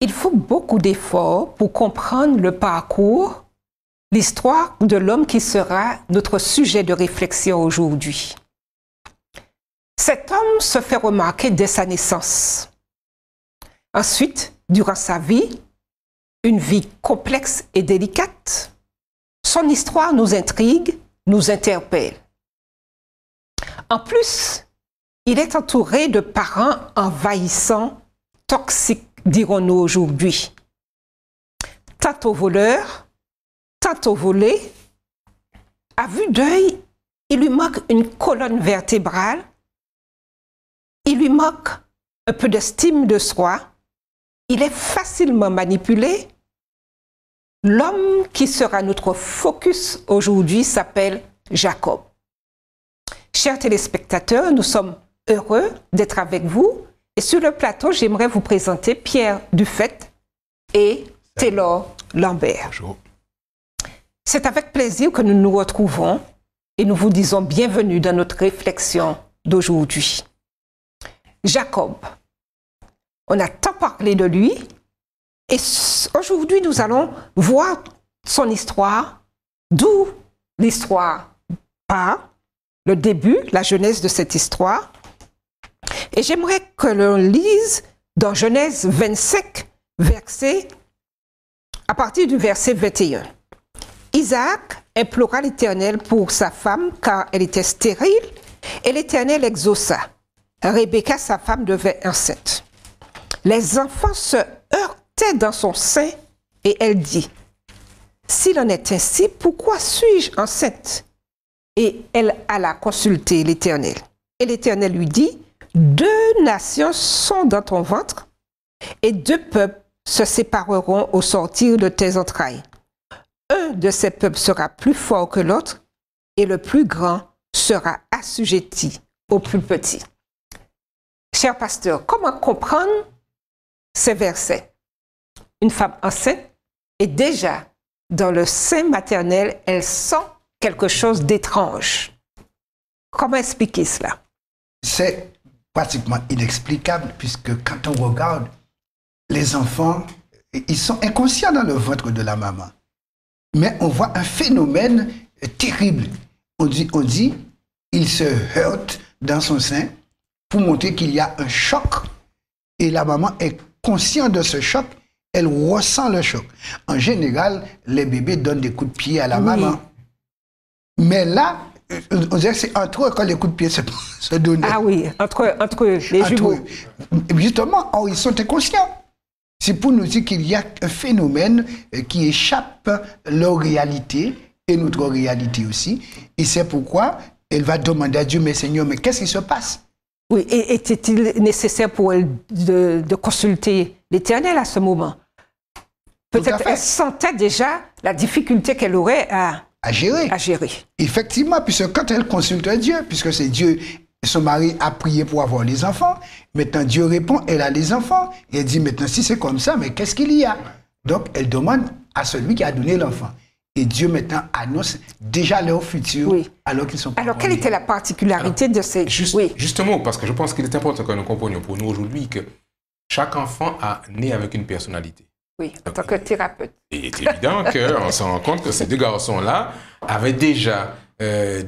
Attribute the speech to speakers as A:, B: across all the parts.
A: Il faut beaucoup d'efforts pour comprendre le parcours, l'histoire de l'homme qui sera notre sujet de réflexion aujourd'hui. Cet homme se fait remarquer dès sa naissance. Ensuite, durant sa vie, une vie complexe et délicate, son histoire nous intrigue, nous interpelle. En plus, il est entouré de parents envahissants, toxiques, dirons-nous aujourd'hui. Tantôt voleur, tantôt volé. À vue d'œil, il lui manque une colonne vertébrale, il lui manque un peu d'estime de soi, il est facilement manipulé. L'homme qui sera notre focus aujourd'hui s'appelle Jacob. Chers téléspectateurs, nous sommes heureux d'être avec vous. Et sur le plateau, j'aimerais vous présenter Pierre Dufay et Taylor Lambert.
B: Bonjour.
A: C'est avec plaisir que nous nous retrouvons et nous vous disons bienvenue dans notre réflexion d'aujourd'hui. Jacob, on a tant parlé de lui et aujourd'hui nous allons voir son histoire, d'où l'histoire part, le début, la genèse de cette histoire. Et j'aimerais que l'on lise dans Genèse 25, à partir du verset 21. Isaac implora l'Éternel pour sa femme car elle était stérile et l'Éternel exauça. Rebecca, sa femme, devint enceinte. Les enfants se heurtaient dans son sein et elle dit, « S'il en est ainsi, pourquoi suis-je enceinte ?» Et elle alla consulter l'Éternel. Et l'Éternel lui dit, « 2 nations sont dans ton ventre, et 2 peuples se sépareront au sortir de tes entrailles. Un de ces peuples sera plus fort que l'autre, et le plus grand sera assujetti au plus petit. » Cher pasteur, comment comprendre ces versets? Une femme enceinte et déjà dans le sein maternel, elle sent quelque chose d'étrange. Comment expliquer cela?
B: C'est pratiquement inexplicable puisque quand on regarde les enfants, ils sont inconscients dans le ventre de la maman. Mais on voit un phénomène terrible. On dit, il se heurte dans son sein pour montrer qu'il y a un choc et la maman est consciente de ce choc, elle ressent le choc. En général, les bébés donnent des coups de pied à la maman. Mais là, on dirait que c'est entre eux quand les coups de pied se donnent.
A: Ah oui, entre les jumeaux.
B: Justement, ils sont inconscients. C'est pour nous dire qu'il y a un phénomène qui échappe leur réalité et notre réalité aussi. Et c'est pourquoi elle va demander à Dieu, mais Seigneur, mais qu'est-ce qui se passe?
A: Oui, et était-il nécessaire pour elle de consulter l'Éternel à ce moment? Peut-être elle sentait déjà la difficulté qu'elle aurait à gérer.
B: Effectivement, puisque quand elle consulte Dieu, puisque c'est Dieu, son mari a prié pour avoir les enfants, maintenant Dieu répond, elle a les enfants, et elle dit maintenant si c'est comme ça, mais qu'est-ce qu'il y a? Donc elle demande à celui qui a donné l'enfant. Et Dieu maintenant annonce déjà leur futur alors qu'ils sont pas.
A: Alors quelle était la particularité de ces...
C: Justement, parce que je pense qu'il est important que nous comprenions pour nous aujourd'hui que chaque enfant a né avec une personnalité.
A: Oui, en tant que thérapeute.
C: Il est évident qu'on se rend compte que ces 2 garçons-là avaient déjà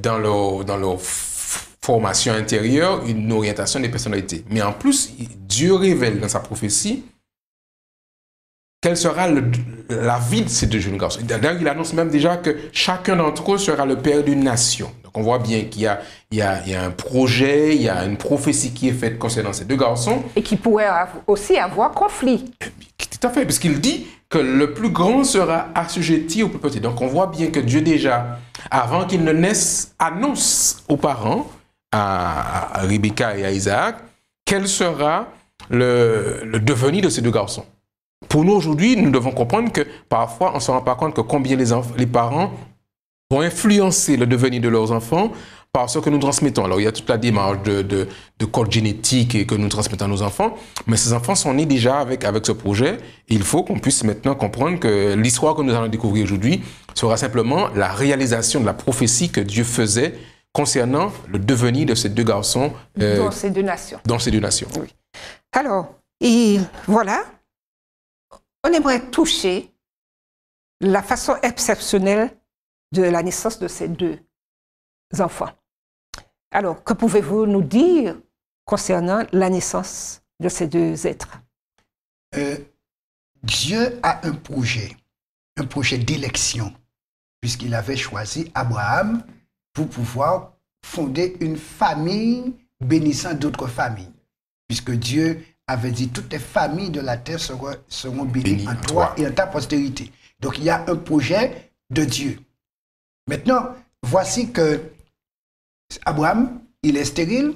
C: dans leur formation intérieure une orientation des personnalités. Mais en plus, Dieu révèle dans sa prophétie quelle sera la vie de ces 2 jeunes garçons. D'ailleurs, il annonce même déjà que chacun d'entre eux sera le père d'une nation. Donc on voit bien qu'il y a un projet, il y a une prophétie qui est faite concernant ces 2 garçons.
A: Et qui pourrait aussi avoir conflit.
C: Tout à fait, parce qu'il dit que le plus grand sera assujetti au plus petit. Donc on voit bien que Dieu déjà, avant qu'ils ne naissent, annonce aux parents, à Rebecca et à Isaac, quel sera le devenir de ces 2 garçons. Pour nous aujourd'hui, nous devons comprendre que parfois on ne se rend pas compte que combien les parents vont influencer le devenir de leurs enfants par ce que nous transmettons. Alors il y a toute la démarche de code génétique et que nous transmettons à nos enfants, mais ces enfants sont nés déjà avec ce projet. Et il faut qu'on puisse maintenant comprendre que l'histoire que nous allons découvrir aujourd'hui sera simplement la réalisation de la prophétie que Dieu faisait concernant le devenir de ces 2 garçons.
A: Dans ces 2 nations.
C: Dans ces 2 nations.
A: Oui. Alors, et voilà. on aimerait toucher la façon exceptionnelle de la naissance de ces deux enfants. Alors, que pouvez-vous nous dire concernant la naissance de ces deux êtres?
B: Dieu a un projet d'élection, puisqu'il avait choisi Abraham pour pouvoir fonder une famille bénissant d'autres familles. Puisque Dieu avait dit, toutes les familles de la terre seront bénies en toi et en ta postérité. Donc il y a un projet de Dieu. Maintenant, voici que Abraham, il est stérile,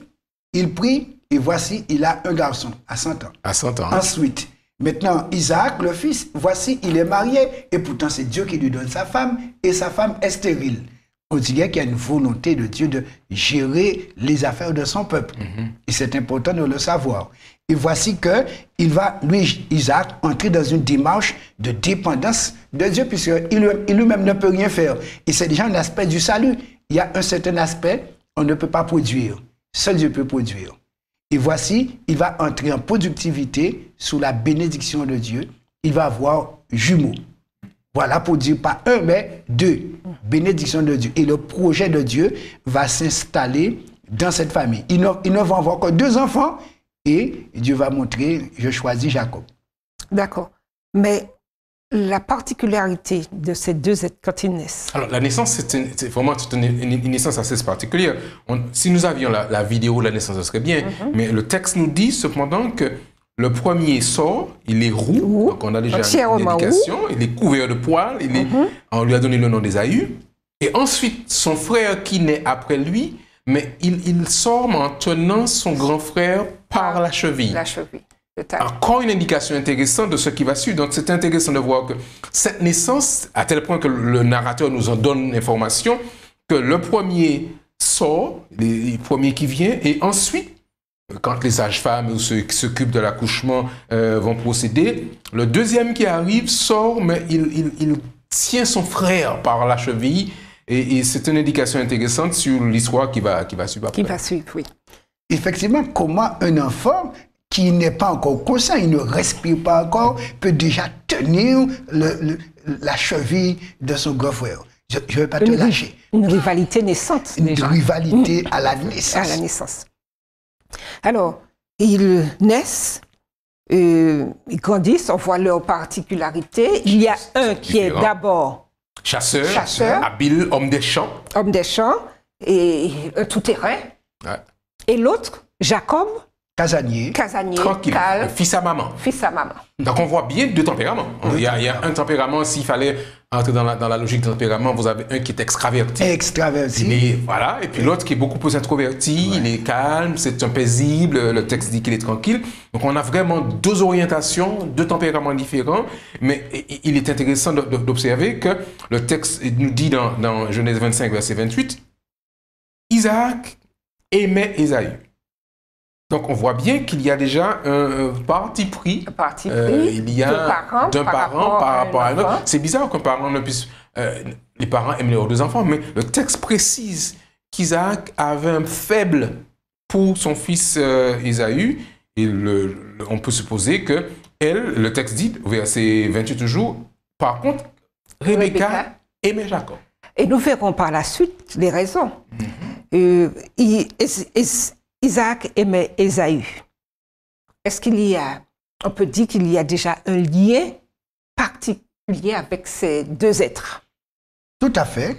B: il prie, et voici, il a un garçon à 100 ans.
C: À 100 ans.
B: Ensuite, maintenant, Isaac, le fils, voici, il est marié, et pourtant c'est Dieu qui lui donne sa femme, et sa femme est stérile. On dirait qu'il y a une volonté de Dieu de gérer les affaires de son peuple. Et c'est important de le savoir. Et voici qu'il va, lui, Isaac, entrer dans une démarche de dépendance de Dieu, puisqu'il lui-même ne peut rien faire. Et c'est déjà un aspect du salut. Il y a un certain aspect, on ne peut pas produire. Seul Dieu peut produire. Et voici, il va entrer en productivité sous la bénédiction de Dieu. Il va avoir jumeaux. Voilà, pour dire pas un, mais deux. Bénédiction de Dieu. Et le projet de Dieu va s'installer dans cette famille. Il ne va avoir que deux enfants et Dieu va montrer, je choisis Jacob.
A: D'accord. Mais la particularité de ces deux êtres quand ils naissent.
C: Alors, la naissance, c'est vraiment une naissance assez particulière. Si nous avions la vidéo de la naissance, ce serait bien. Mais le texte nous dit cependant que le premier sort, il est roux, donc on a déjà une indication, il est couvert de poils, on lui a donné le nom d'Ésaü. Et ensuite, son frère qui naît après lui, mais il sort en tenant son grand frère par la cheville.
A: La cheville.
C: Encore une indication intéressante de ce qui va suivre. Donc c'est intéressant de voir que cette naissance, à tel point que le narrateur nous en donne l'information, que le premier sort, le premier qui vient, et ensuite, quand les sages-femmes ou ceux qui s'occupent de l'accouchement vont procéder, le deuxième qui arrive sort, mais il tient son frère par la cheville. Et c'est une indication intéressante sur l'histoire qui va suivre après.
A: Qui va suivre, oui.
B: Effectivement, comment un enfant qui n'est pas encore conscient, il ne respire pas encore, peut déjà tenir la cheville de son grand frère. Je ne vais pas te lâcher.
A: Une rivalité naissante.
B: Une rivalité à la naissance.
A: À la naissance. Alors, ils naissent, ils grandissent, on voit leurs particularités. Il y a un qui est d'abord chasseur,
C: habile, homme des champs.
A: Homme des champs et tout-terrain.
C: Ouais.
A: Et l'autre, Jacob.
B: Casanier,
C: tranquille,
A: calme,
C: fils à maman.
A: Fils à maman.
C: Donc on voit bien deux tempéraments. Il y a un tempérament, s'il fallait entrer dans la logique de tempérament, vous avez un qui est extraverti. Voilà, et puis l'autre qui est beaucoup plus introverti, il est calme, c'est un paisible, le texte dit qu'il est tranquille. Donc on a vraiment deux orientations, deux tempéraments différents, mais il est intéressant d'observer que le texte nous dit dans Genèse 25, verset 28, Isaac aimait Ésaü. Donc, on voit bien qu'il y a déjà un parti pris. Il y a d'un parent par rapport à un autre. C'est bizarre qu'un parent ne puisse... les parents aiment leurs deux enfants, mais le texte précise qu'Isaac avait un faible pour son fils Ésaü. Et on peut supposer que le texte dit, au verset 28 toujours, par contre, Rebecca aimait Jacob.
A: Et nous verrons par la suite les raisons. Isaac aimait Ésaü. Est-ce qu'il y a, on peut dire qu'il y a déjà un lien particulier avec ces deux êtres?
B: Tout à fait.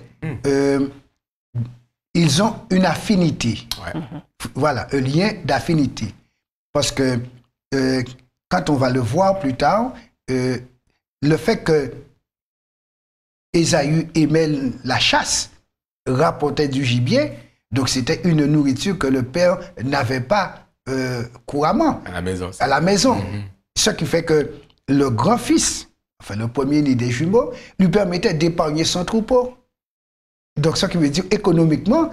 B: Ils ont une affinité. Voilà, un lien d'affinité. Parce que quand on va le voir plus tard, le fait que Ésaü aimait la chasse, rapportait du gibier, donc c'était une nourriture que le père n'avait pas couramment à la maison. Ce qui fait que le grand-fils, enfin le premier-né des jumeaux, lui permettait d'épargner son troupeau. Donc ce qui veut dire économiquement,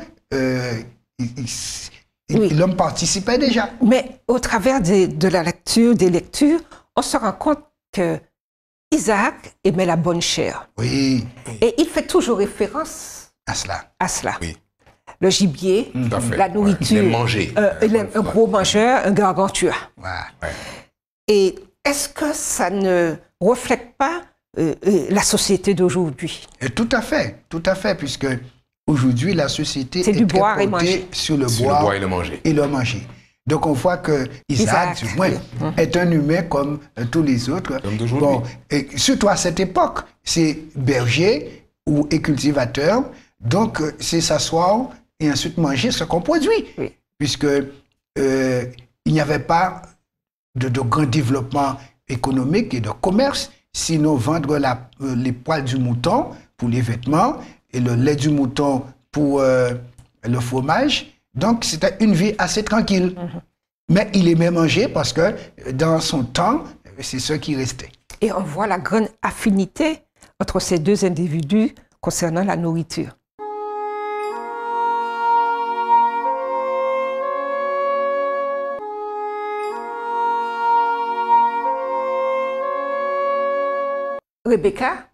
B: l'homme participait déjà.
A: Mais au travers de la lecture, des lectures, on se rend compte que Isaac aimait la bonne chair.
B: Oui.
A: Et il fait toujours référence
B: à cela.
C: Oui.
A: Le gibier, la nourriture, il est un gros mangeur, un gargantua.
B: Ouais.
A: Et est-ce que ça ne reflète pas la société d'aujourd'hui.
B: Tout à fait, puisque aujourd'hui, la société
A: C'est
B: est
A: du
B: très
A: boire et
B: portée
A: manger.
B: sur le
C: Sur le
B: boire
C: boire et le manger.
B: Donc, on voit que Isaac, du moins, est un humain comme tous les autres.
C: Comme d'aujourd'hui.
B: Bon, et surtout à cette époque, c'est berger et cultivateur. Donc, c'est s'asseoir et ensuite manger ce qu'on produit.
A: Oui.
B: Puisque il n'y avait pas de grand développement économique et de commerce, sinon vendre les poils du mouton pour les vêtements et le lait du mouton pour le fromage. Donc, c'était une vie assez tranquille. Mais il aimait manger parce que dans son temps, c'est ce qui restait.
A: Et on voit la grande affinité entre ces deux individus concernant la nourriture. Rebecca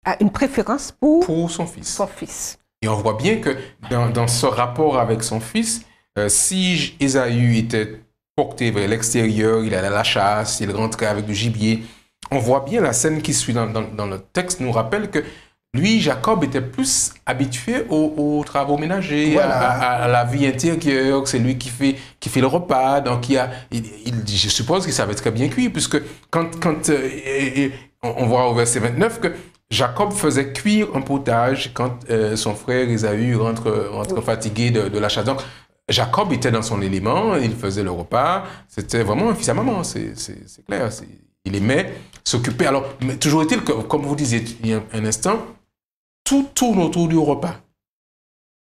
A: a une préférence pour
C: son fils.
A: son fils.
C: Et on voit bien que dans ce rapport avec son fils, si Ésaü était porté vers l'extérieur, il allait à la chasse, il rentrait avec du gibier, on voit bien la scène qui suit dans le texte nous rappelle que lui, Jacob, était plus habitué aux travaux ménagers,
B: Voilà.
C: à la vie intérieure, c'est lui qui fait le repas, donc je suppose qu'il savait très bien cuire, puisque quand on voit au verset 29 que Jacob faisait cuire un potage quand son frère Ésaü rentre fatigué de la chasse. Donc, Jacob était dans son élément, il faisait le repas, c'était vraiment un fils à maman, c'est clair. Il aimait s'occuper. Alors, mais toujours est-il que, comme vous disiez il y a un instant, tout tourne autour du repas.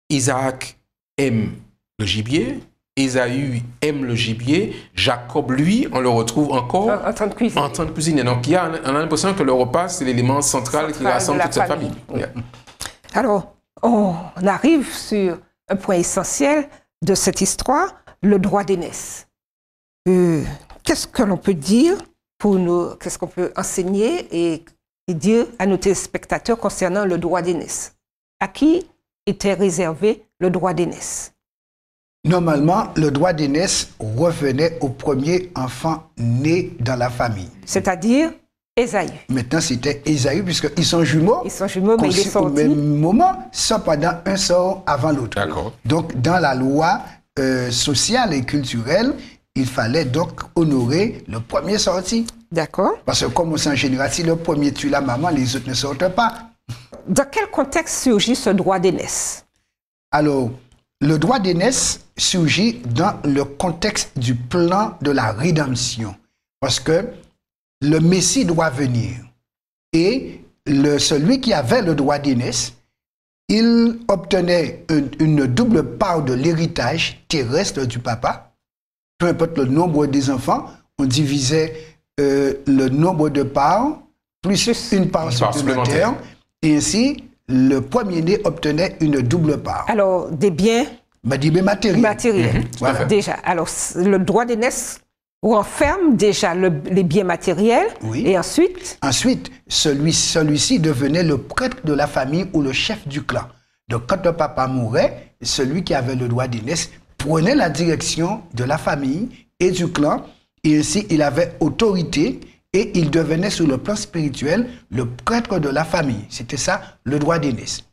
C: Isaac aime le gibier, Ésaü aime le gibier, Jacob, lui, on le retrouve encore
A: En train de cuisiner.
C: en train de cuisiner. Donc, on a l'impression que le repas, c'est l'élément central qui rassemble toute cette famille.
A: Oui. Alors, on arrive sur un point essentiel de cette histoire, le droit d'aînesse. Qu'est-ce que l'on peut dire pour nous, qu'est-ce qu'on peut enseigner et dire à nos téléspectateurs concernant le droit d'aînesse? À qui était réservé le droit d'aînesse?
B: Normalement, le droit d'aînesse revenait au premier enfant né dans la famille.
A: C'est-à-dire Ésaü.
B: Maintenant, c'était Ésaü, puisqu'ils sont jumeaux.
A: Ils sont jumeaux, mais il est
B: conçus au
A: sorti.
B: même moment, cependant, un sort avant l'autre.
C: D'accord.
B: Donc, dans la loi sociale et culturelle, il fallait donc honorer le premier sorti.
A: D'accord.
B: Parce que, comme on sait en général, si le premier tue la maman, les autres ne sortent pas.
A: Dans quel contexte surgit ce droit d'aînesse?
B: Alors, le droit d'aînesse surgit dans le contexte du plan de la rédemption. Parce que le Messie doit venir. Et celui qui avait le droit d'aînesse, il obtenait une double part de l'héritage terrestre du papa. Peu importe le nombre des enfants, on divisait le nombre de parts plus une part supplémentaire. Et ainsi, le premier-né obtenait une double part.
A: Alors, des biens
B: Des biens matériels.
A: matériels.
B: Voilà.
A: Déjà, alors, le droit d'aînesse renferme déjà les biens matériels.
B: Oui.
A: Et ensuite,
B: Ensuite, celui-ci devenait le prêtre de la famille ou le chef du clan. Donc, quand le papa mourait, celui qui avait le droit d'aînesse prenait la direction de la famille et du clan, et ainsi il avait autorité et il devenait sur le plan spirituel le prêtre de la famille. C'était ça, le droit d'aînesse.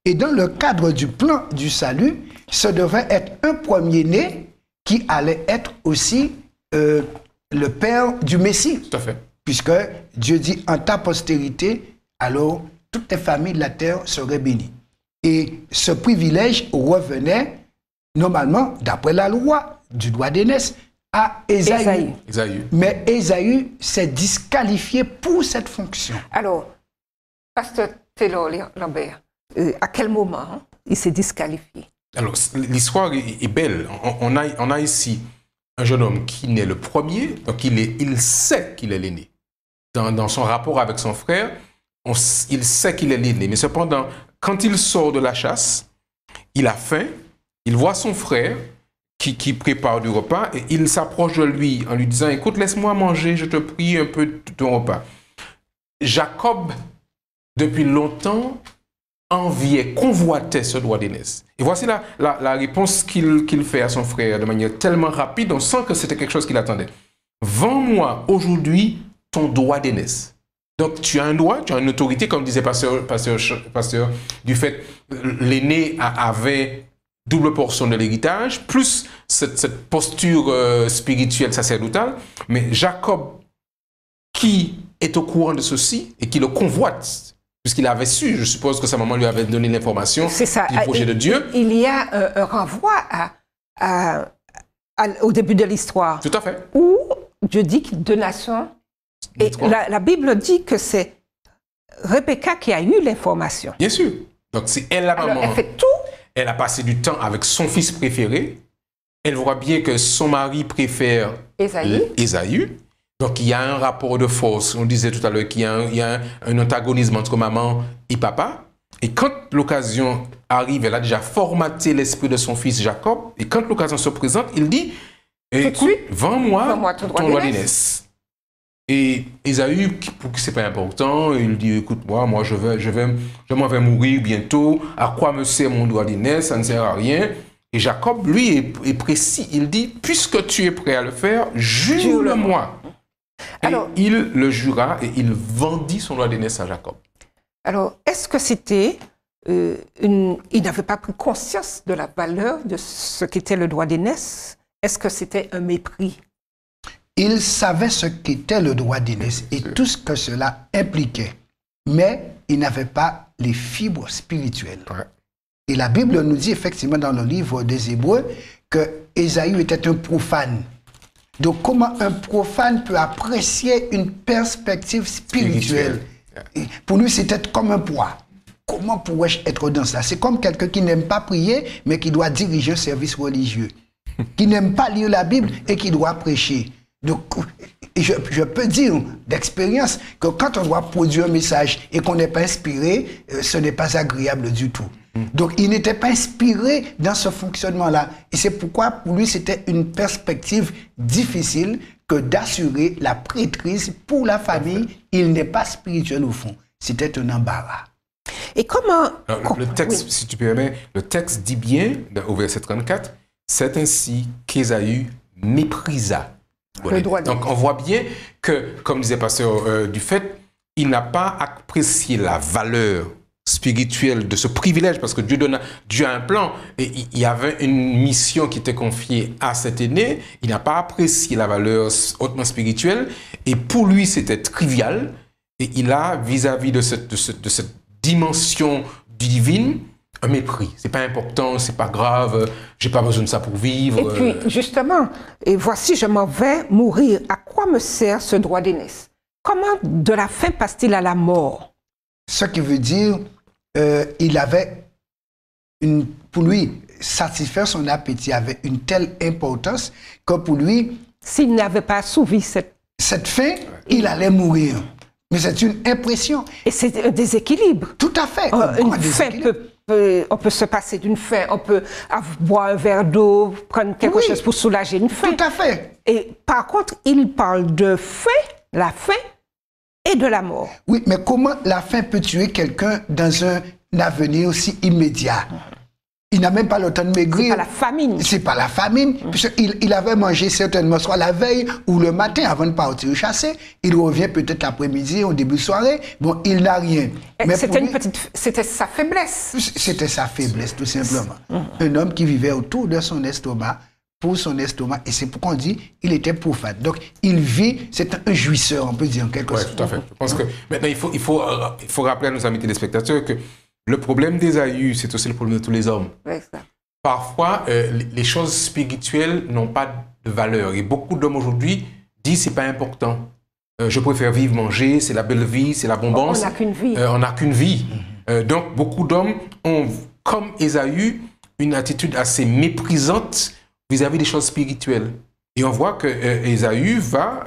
B: Et dans le cadre du plan du salut, ce devait être un premier-né qui allait être aussi le père du Messie.
C: Tout à fait.
B: Puisque Dieu dit, en ta postérité, alors toutes les familles de la terre seraient bénies. Et ce privilège revenait normalement, d'après la loi du droit d'aînesse, à Ésaü. Mais Ésaü s'est disqualifié pour cette fonction.
A: alors, Pasteur Taylor Lambert, à quel moment il s'est disqualifié?
C: Alors, l'histoire est belle. On a ici un jeune homme qui naît le premier, donc il sait qu'il est l'aîné. Dans son rapport avec son frère, il sait qu'il est l'aîné. Mais cependant, quand il sort de la chasse, il a faim, il voit son frère qui prépare du repas et il s'approche de lui en lui disant « Écoute, laisse-moi manger, je te prie un peu de ton repas. » Jacob, depuis longtemps, enviait, convoitait ce droit d'aînesse. Et voici la réponse qu'il fait à son frère de manière tellement rapide, on sent que c'était quelque chose qu'il attendait. « Vends-moi aujourd'hui ton droit d'aînesse. » Donc, tu as un droit, tu as une autorité, comme disait Pasteur du fait, l'aîné avait double portion de l'héritage, plus cette posture spirituelle sacerdotale. Mais Jacob, qui est au courant de ceci et qui le convoite, puisqu'il avait su, je suppose que sa maman lui avait donné l'information du projet de Dieu.
A: Il y a un renvoi au début de l'histoire.
C: Tout à fait.
A: Où Dieu dit que deux nations. Et la Bible dit que c'est Rebecca qui a eu l'information.
C: Bien sûr. Donc, c'est elle, la maman.
A: Elle fait tout.
C: Elle a passé du temps avec son fils préféré. Elle voit bien que son mari préfère Ésaü. Donc, il y a un rapport de force. On disait tout à l'heure qu'il y a un antagonisme entre maman et papa. Et quand l'occasion arrive, elle a déjà formaté l'esprit de son fils Jacob. Et quand l'occasion se présente, il dit, écoute, vends-moi ton droit d'aînesse. Et Ésaü, pour qui c'est pas important, il dit, écoute, moi je m'en vais mourir bientôt. À quoi me sert mon droit d'aînesse? Ça ne sert à rien. Et Jacob, lui, est précis. Il dit, puisque tu es prêt à le faire, jure-le-moi. Alors, et il le jura et il vendit son droit d'aînesse à Jacob.
A: Alors, est-ce que c'était... il n'avait pas pris conscience de la valeur de ce qu'était le droit d'aînesse? Est-ce que c'était un mépris?
B: Il savait ce qu'était le droit d'aînesse et tout ce que cela impliquait. Mais il n'avait pas les fibres spirituelles.
C: Ouais.
B: Et la Bible nous dit effectivement dans le livre des Hébreux que Ésaü était un profane. Donc comment un profane peut apprécier une perspective spirituelle? Pour lui, c'était comme un poids. Comment pourrais-je être dans ça? C'est comme quelqu'un qui n'aime pas prier, mais qui doit diriger un service religieux. Qui n'aime pas lire la Bible et qui doit prêcher. Donc, je peux dire d'expérience que quand on doit produire un message et qu'on n'est pas inspiré, ce n'est pas agréable du tout. Donc, il n'était pas inspiré dans ce fonctionnement-là. Et c'est pourquoi, pour lui, c'était une perspective difficile que d'assurer la prêtrise pour la famille. Il n'est pas spirituel au fond. C'était un embarras.
A: Et comment...
C: Alors, le texte, si tu permets, le texte dit bien, au verset 34, c'est ainsi qu'Ésaü méprisa. Donc, on voit bien que, comme disait Pasteur Dufait, il n'a pas apprécié la valeur spirituelle de ce privilège, parce que Dieu a un plan, et il y avait une mission qui était confiée à cet aîné. Il n'a pas apprécié la valeur hautement spirituelle, et pour lui, c'était trivial, et il a, vis-à-vis de cette dimension divine, un mépris. C'est pas important, c'est pas grave, j'ai pas besoin de ça pour vivre.
A: Et puis, justement, et voici, je m'en vais mourir. À quoi me sert ce droit d'aînesse? Comment de la faim passe-t-il à la mort?
B: Ce qui veut dire, il avait, pour lui, satisfaire son appétit avait une telle importance que pour lui...
A: S'il n'avait pas assouvi
B: cette faim, il allait mourir. Mais c'est une impression.
A: Et c'est un déséquilibre.
B: Tout à fait.
A: Une faim on peut se passer d'une faim, on peut boire un verre d'eau, prendre quelque chose pour soulager une faim.
B: Tout à fait.
A: Et par contre, il parle de faim, la faim et de la mort. Oui,
B: mais comment la faim peut tuer quelqu'un dans un avenir aussi immédiat? Il n'a même pas le temps de maigrir.
A: C'est pas la famine.
B: C'est pas la famine. Il avait mangé certainement soit la veille ou le matin avant de partir chasser. Il revient peut-être l'après-midi, au début de soirée. Bon, il n'a rien.
A: C'était sa faiblesse.
B: C'était sa faiblesse, tout simplement. Un homme qui vivait autour de son estomac, pour son estomac. Et c'est pourquoi on dit il était profane. Donc, il vit, c'est un jouisseur, on peut dire en quelque sorte.
C: Oui, tout à fait. Je pense que maintenant, il faut rappeler à nos amis téléspectateurs que le problème d'Ésaü, c'est aussi le problème de tous les hommes.
A: Oui, ça.
C: Parfois, les choses spirituelles n'ont pas de valeur. Et beaucoup d'hommes aujourd'hui disent c'est pas important. Je préfère vivre, manger, c'est la belle vie, c'est l'abondance.
A: On n'a qu'une vie.
C: On n'a qu'une vie. Donc, beaucoup d'hommes ont, comme Ésaü, une attitude assez méprisante vis-à-vis des choses spirituelles. Et on voit que Ésaü va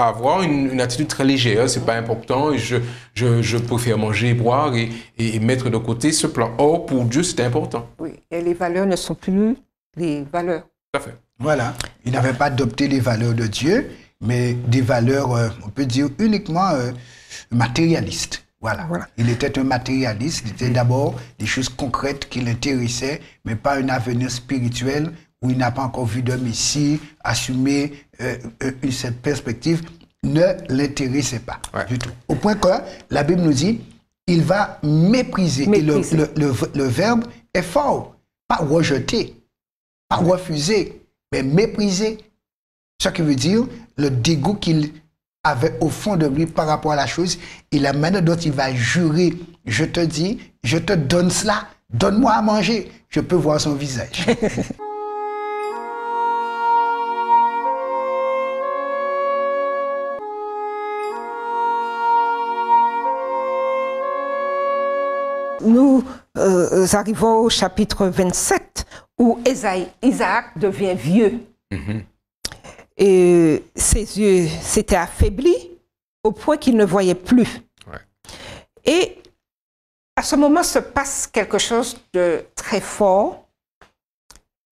C: avoir une attitude très légère. C'est pas important. Je préfère manger, boire et mettre de côté ce plan. Or, pour Dieu, c'est important.
A: Oui, et les valeurs ne sont plus les valeurs.
C: Tout à fait.
B: Voilà. Il n'avait pas adopté les valeurs de Dieu, mais des valeurs, on peut dire, uniquement matérialistes. Voilà. Il était un matérialiste. Il était d'abord des choses concrètes qui l'intéressaient, mais pas un avenir spirituel où il n'a pas encore vu de Messie assumer cette perspective. ne l'intéressait pas
C: Ouais.
B: du tout. Au point que la Bible nous dit, il va mépriser.
A: Mépriser.
B: Et le verbe est fort. Pas rejeter, pas refuser, mais mépriser. Ce qui veut dire le dégoût qu'il avait au fond de lui par rapport à la chose et la manière dont il va jurer. Je te dis, je te donne cela, donne-moi à manger. Je peux voir son visage.
A: Nous arrivons au chapitre 27 où Isaac devient vieux. Et ses yeux s'étaient affaiblis au point qu'il ne voyait plus.
C: Ouais.
A: Et à ce moment se passe quelque chose de très fort.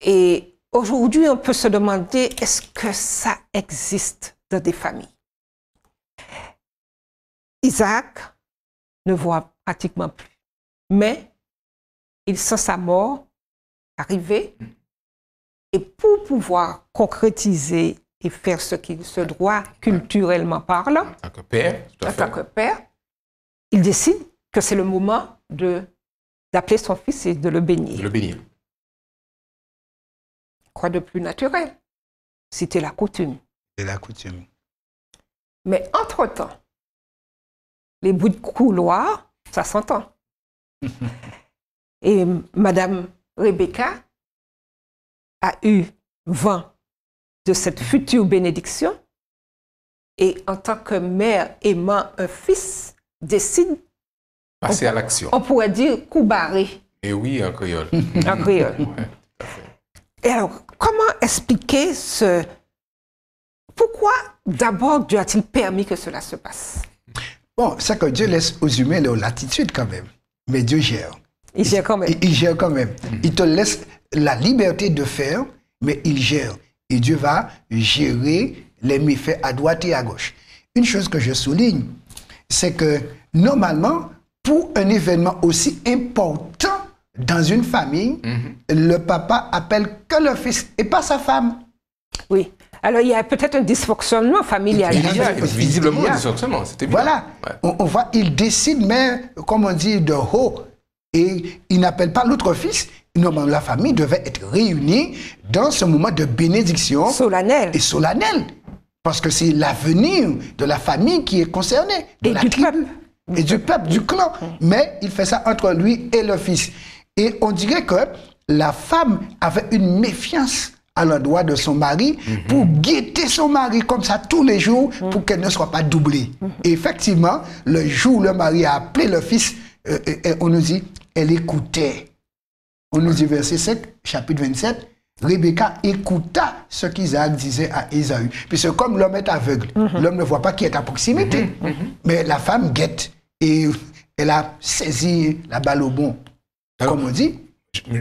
A: Et aujourd'hui, on peut se demander, est-ce que ça existe dans des familles? Isaac ne voit pratiquement plus. Mais il sent sa mort arriver. Et pour pouvoir concrétiser et faire ce qu'il se doit culturellement parlant,
C: En tant que père, tout à
A: en
C: fait.
A: tant que père, il décide que c'est le moment d'appeler son fils et de le bénir.
C: De le bénir.
A: Quoi de plus naturel? C'était la coutume.
B: C'est la coutume.
A: Mais entre-temps, les bruits de couloir, ça s'entend. Et Madame Rebecca a eu vent de cette future bénédiction et en tant que mère aimant un fils, décide,
C: Passer à l'action.
A: on pourrait dire, coup barré
C: Et oui, en créole.
A: en créole.
C: Ouais, tout à fait.
A: Et alors, comment expliquer ce... Pourquoi d'abord Dieu a-t-il permis que cela se passe?
B: Bon, c'est que Dieu laisse aux humains leur latitude quand même. Mais Dieu gère.
A: Il gère quand même.
B: Il gère quand même. Il te laisse la liberté de faire, mais il gère. Et Dieu va gérer les méfaits à droite et à gauche. Une chose que je souligne, c'est que normalement, pour un événement aussi important dans une famille, le papa appelle que le fils et pas sa femme.
A: Oui. Alors, il y a peut-être un dysfonctionnement familial.
B: Il y a-
C: Visiblement,
B: il y a-
C: un dysfonctionnement, c'était bien.
B: Voilà.
C: Ouais.
B: On voit, il décide, mais comme on dit, de haut. Et il n'appelle pas l'autre fils. Normalement, la famille devait être réunie dans ce moment de bénédiction
A: Solennel.
B: et solennel. Parce que c'est l'avenir de la famille qui est concerné. De
A: Et
B: la
A: du
B: tribu.
A: peuple.
B: Et du peuple, du clan. Mais il fait ça entre lui et le fils. Et on dirait que la femme avait une méfiance à l'endroit de son mari pour guetter son mari comme ça tous les jours pour qu'elle ne soit pas doublée. Et effectivement, le jour où le mari a appelé le fils, on nous dit, elle écoutait. On nous dit verset 7, chapitre 27, Rebecca écouta ce qu'Isaac disait à Ésaü. Puisque comme l'homme est aveugle, l'homme ne voit pas qui est à proximité. Mais la femme guette et elle a saisi la balle au bon.
C: Alors,
B: Comme on dit,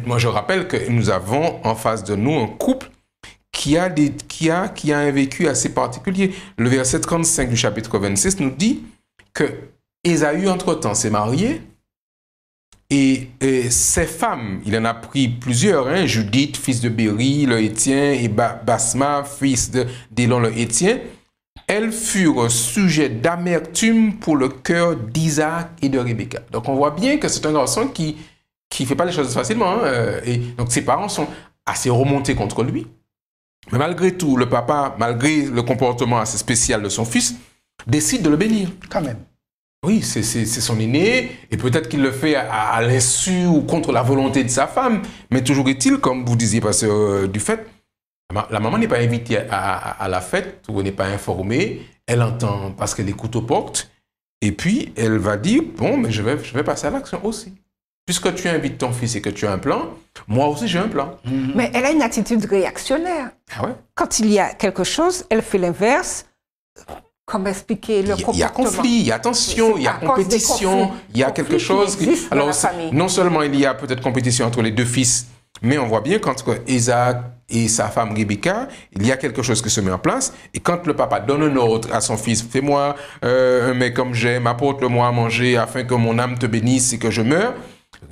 C: Moi, je rappelle que nous avons en face de nous un couple qui a un vécu assez particulier. Le verset 35 du chapitre 26 nous dit que Ésaü, entre-temps, s'est marié et ses femmes, il en a pris plusieurs, hein, Judith, fils de Béri, le Hétien, et Basma, fils d'Élon, le Hétien. Elles furent sujet d'amertume pour le cœur d'Isaac et de Rebecca. Donc, on voit bien que c'est un garçon qui ne fait pas les choses facilement. Hein, et donc, ses parents sont assez remontés contre lui. Mais malgré tout, le papa, malgré le comportement assez spécial de son fils, décide de le bénir.
B: quand même.
C: Oui, c'est son aîné, et peut-être qu'il le fait à l'insu ou contre la volonté de sa femme. Mais toujours est-il, comme vous disiez, pasteur Dufait, la maman n'est pas invitée à la fête, ou n'est pas informée. Elle entend parce qu'elle écoute aux portes. Et puis, elle va dire, bon, mais je vais passer à l'action aussi. Puisque tu invites ton fils et que tu as un plan, moi aussi j'ai un plan.
A: Mais elle a une attitude réactionnaire.
C: Ah ouais?
A: Quand il y a quelque chose, elle fait l'inverse. Comment expliquer le comportement?
C: Il y a conflit, il y a tension, il y a
A: À cause des
C: compétition,
A: conflits.
C: il y a
A: Conflits
C: quelque chose
A: qui existent dans
C: alors,
A: la famille.
C: non seulement il y a peut-être compétition entre les deux fils, mais on voit bien qu'entre Isaac et sa femme Rebecca, il y a quelque chose qui se met en place. Et quand le papa donne un ordre à son fils, fais-moi un mec comme j'aime, apporte-le-moi à manger afin que mon âme te bénisse et que je meure.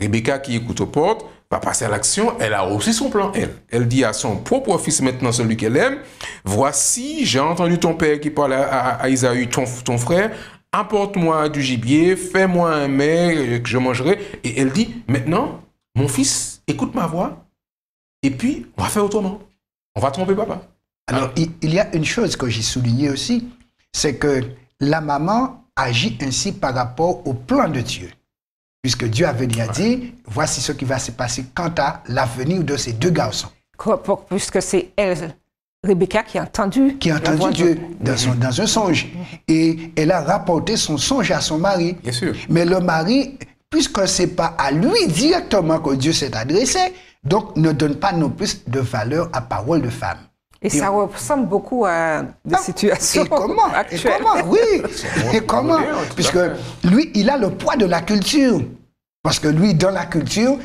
C: Rebecca qui écoute aux portes va passer à l'action, elle a aussi son plan, elle. Elle dit à son propre fils, maintenant celui qu'elle aime, voici, j'ai entendu ton père qui parle à Isaü, ton frère, apporte-moi du gibier, fais-moi un mets que je mangerai. Et elle dit, maintenant, mon fils, écoute ma voix, et puis on va faire autrement. On va tromper papa.
B: Alors, il y a une chose que j'ai soulignée aussi, c'est que la maman agit ainsi par rapport au plan de Dieu. Puisque Dieu avait déjà dit, voici ce qui va se passer quant à l'avenir de ces deux garçons.
A: Puisque c'est elle, Rebecca, qui a entendu
B: Dieu dans un songe. Et elle a rapporté son songe à son mari.
C: Bien sûr.
B: Mais le mari, puisque ce n'est pas à lui directement que Dieu s'est adressé, donc ne donne pas non plus de valeur à parole de femme.
A: Et ça ressemble beaucoup à des situations actuelles.
B: Et comment, oui. Et comment? Puisque lui, il a le poids de la culture. Parce que lui, dans la culture,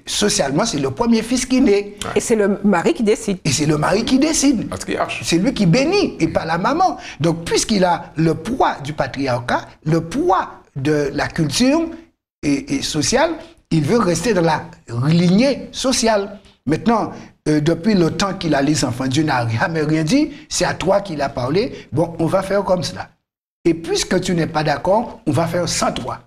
B: socialement, c'est le premier fils qui naît.
A: Et c'est le mari qui décide.
B: Et c'est le mari qui décide. C'est lui qui bénit et pas la maman. Donc, puisqu'il a le poids du patriarcat, le poids de la culture et sociale, il veut rester dans la lignée sociale. Maintenant, depuis le temps qu'il a les enfants, Dieu n'a jamais rien dit, c'est à toi qu'il a parlé, bon, on va faire comme cela. Et puisque tu n'es pas d'accord, on va faire sans toi.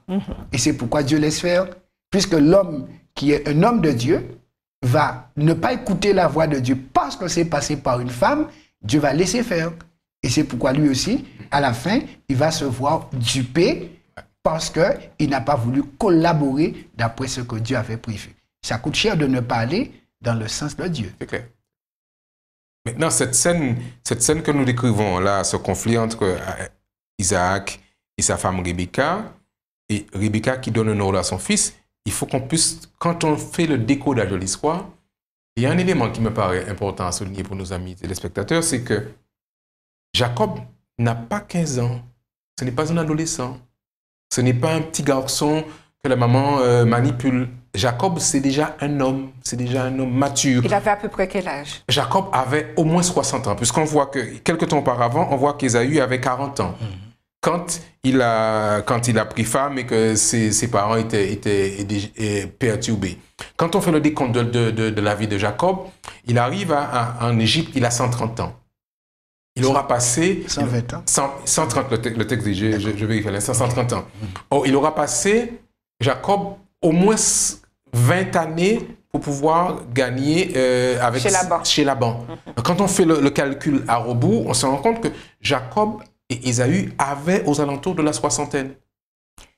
B: Et c'est pourquoi Dieu laisse faire, puisque l'homme qui est un homme de Dieu va ne pas écouter la voix de Dieu parce que c'est passé par une femme, Dieu va laisser faire. Et c'est pourquoi lui aussi, à la fin, il va se voir dupé parce qu'il n'a pas voulu collaborer d'après ce que Dieu avait prévu. Ça coûte cher de ne pas aller dans le sens de Dieu.
C: C'est clair. Maintenant, cette scène que nous décrivons là, ce conflit entre Isaac et sa femme Rebecca, et Rebecca qui donne un ordre à son fils, il faut qu'on puisse, quand on fait le décodage de l'histoire, il y a un élément qui me paraît important à souligner pour nos amis téléspectateurs, c'est que Jacob n'a pas 15 ans, ce n'est pas un adolescent, ce n'est pas un petit garçon que la maman manipule. Jacob, c'est déjà un homme mature.
A: Il avait à peu près quel âge?
C: Jacob avait au moins 60 ans, puisqu'on voit que, quelques temps auparavant, on voit qu'Ésaü avait 40 ans. Quand il a pris femme et que ses parents étaient perturbés. Quand on fait le décompte de la vie de Jacob, il arrive en Égypte, il a 130 ans. Il aura passé...
B: 120 ans.
C: 130, le texte dit, je vérifie l'instant, 130 ans. Oh, il aura passé, Jacob, au moins 20 années pour pouvoir gagner chez Laban. Quand on fait le calcul à rebours, on se rend compte que Jacob et Ésaü avaient aux alentours de la soixantaine.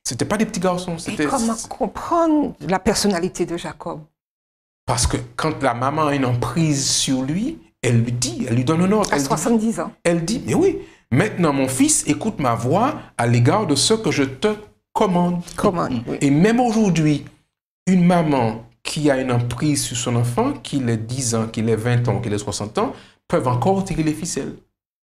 C: Ce n'étaient pas des petits garçons.
A: Et comment comprendre la personnalité de Jacob?
C: Parce que quand la maman a une emprise sur lui, elle lui donne un ordre.
A: À 70 ans.
C: Elle dit, mais oui, maintenant mon fils, écoute ma voix à l'égard de ce que je te commande.
A: Oui.
C: Et même aujourd'hui, une maman qui a une emprise sur son enfant, qu'il ait 10 ans, qu'il ait 20 ans, qu'il ait 60 ans, peuvent encore tirer les ficelles.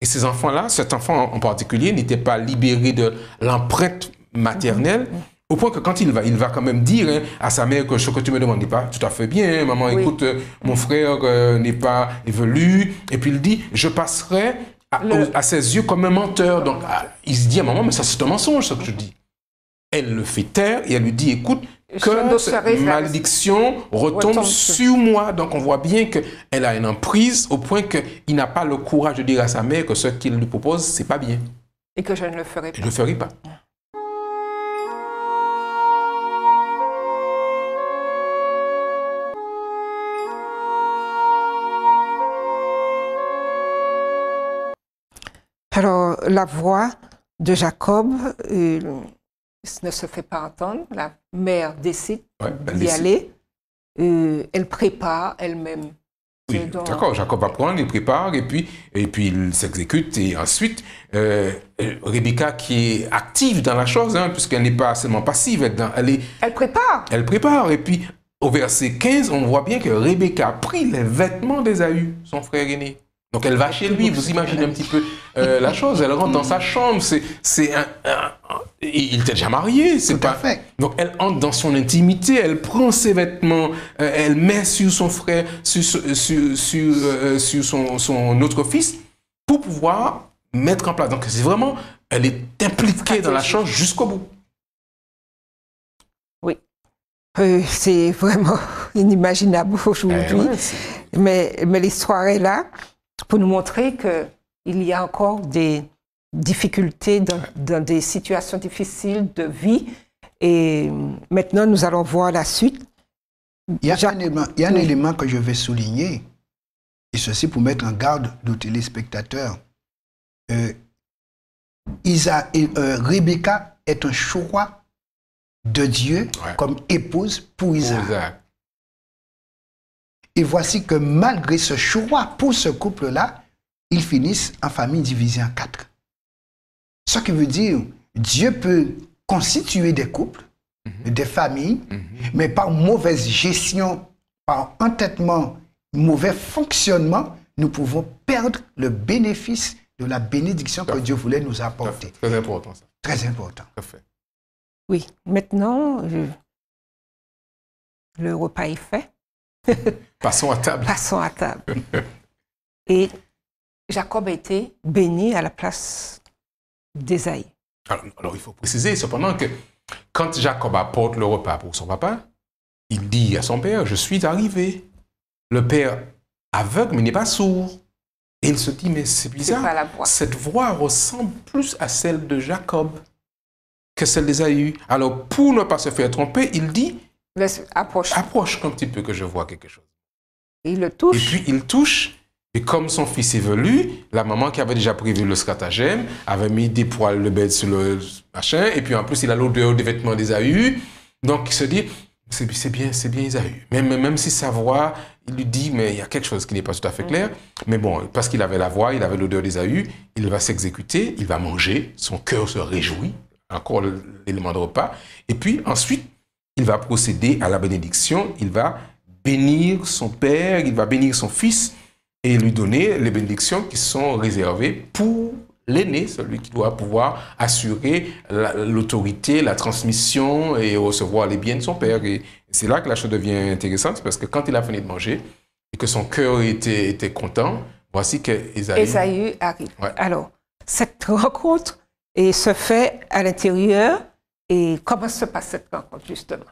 C: Et ces enfants-là, cet enfant en particulier, n'était pas libéré de l'empreinte maternelle, au point que quand il va quand même dire à sa mère que ce que tu me demandes n'est pas tout à fait bien, maman, écoute, mon frère n'est pas évolué. Et puis il dit, je passerai à ses yeux comme un menteur. Donc il se dit à maman, mais ça c'est un mensonge ce que je dis. Elle le fait taire et elle lui dit, écoute, que cette malédiction retombe sur moi. Donc on voit bien qu'elle a une emprise au point qu'il n'a pas le courage de dire à sa mère que ce qu'il lui propose, c'est pas bien.
A: Et que je ne le ferai pas.
C: Je ne le ferai pas.
A: Alors, la voix de Jacob ne se fait pas entendre. La mère décide d'y aller. Elle prépare elle-même.
C: Oui, d'accord. Jacob va prendre, il prépare et puis il s'exécute. Et ensuite, Rebecca qui est active dans la chose, puisqu'elle n'est pas seulement passive, elle prépare. Elle prépare. Et puis, au verset 15, on voit bien que Rebecca a pris les vêtements d'Ésaü, son frère aîné. Donc elle va chez lui, vous imaginez un petit peu la chose, elle rentre dans sa chambre, il était déjà marié, c'est pas fait. Donc elle entre dans son intimité, elle prend ses vêtements, elle met sur son frère, sur son autre fils, pour pouvoir mettre en place. Donc c'est vraiment, elle est impliquée dans la chose jusqu'au bout.
A: Oui. C'est vraiment inimaginable aujourd'hui. Mais l'histoire est là pour nous montrer qu'il y a encore des difficultés dans des situations difficiles de vie. Et maintenant, nous allons voir la suite.
B: Il y a un élément que je vais souligner, et ceci pour mettre en garde nos téléspectateurs. Rebecca est un choix de Dieu comme épouse pour Isaac. Et voici que malgré ce choix pour ce couple-là, ils finissent en famille divisée en 4. Ce qui veut dire, Dieu peut constituer des couples, des familles, mais par mauvaise gestion, par entêtement, mauvais fonctionnement, nous pouvons perdre le bénéfice de la bénédiction que Dieu voulait nous apporter.
C: Très important, ça.
B: Très important.
C: Tout à fait.
A: Oui, maintenant, le repas est fait.
C: Passons à table.
A: Passons à table. Et Jacob a été béni à la place d'Ésaïe.
C: Alors, il faut préciser cependant que quand Jacob apporte le repas pour son papa, il dit à son père, je suis arrivé. Le père aveugle, mais n'est pas sourd. Et il se dit, mais c'est bizarre, cette voix ressemble plus à celle de Jacob que celle d'Ésaü. Alors, pour ne pas se faire tromper, il dit, approche un petit peu que je vois quelque chose.
A: Et il le touche.
C: Et puis, il touche. Et comme son fils est velu, la maman qui avait déjà prévu le stratagème avait mis des poils de bête sur le machin. Et puis, en plus, il a l'odeur des vêtements d'Ésaü. Donc, il se dit, c'est bien Ésaü. Même si sa voix, il lui dit, mais il y a quelque chose qui n'est pas tout à fait clair. Mais bon, parce qu'il avait la voix, il avait l'odeur d'Ésaü, il va s'exécuter, il va manger, son cœur se réjouit. Encore l'élément de repas. Et puis, ensuite, il va procéder à la bénédiction. Il va bénir son père, il va bénir son fils et lui donner les bénédictions qui sont réservées pour l'aîné, celui qui doit pouvoir assurer l'autorité, la transmission et recevoir les biens de son père. Et c'est là que la chose devient intéressante, parce que quand il a fini de manger et que son cœur était content, voici que
A: Ésaü arrive. Ouais. Alors, cette rencontre se fait à l'intérieur. Et comment se passe cette rencontre, justement?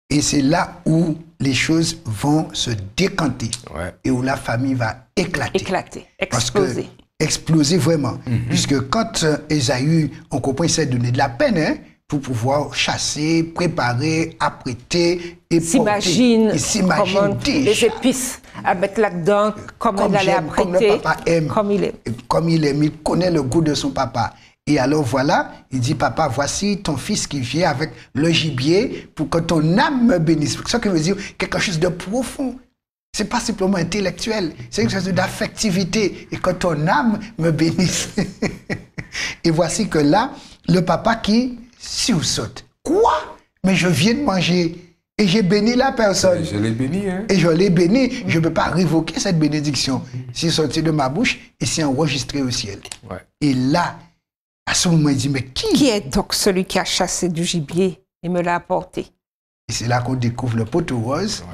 B: Et c'est là où les choses vont se décanter et où la famille va éclater.
A: Exploser.
B: Exploser vraiment. Puisque quand Ésaü, on comprend, il s'est donné de la peine pour pouvoir chasser, préparer, apprêter et
A: s'imagine
B: déjà
A: les épices à mettre là-dedans, comment il allait apprêter,
B: comme le papa aime,
A: comme il aime.
B: Comme il aime, il connaît le goût de son papa. Et alors voilà, il dit, papa, voici ton fils qui vient avec le gibier pour que ton âme me bénisse. Ça qui veut dire quelque chose de profond. C'est pas simplement intellectuel, c'est quelque chose d'affectivité. Et que ton âme me bénisse. Et voici que là, le papa qui sursaute. Quoi? Mais je viens de manger et j'ai béni la personne.
C: Je l'ai béni, hein?
B: Et je l'ai béni. Je ne peux pas révoquer cette bénédiction. C'est sorti de ma bouche et c'est enregistré au ciel.
C: Ouais.
B: Et là, à ce moment, il dit, mais
A: qui est donc celui qui a chassé du gibier et me l'a apporté?
B: Et c'est là qu'on découvre le poteau rose.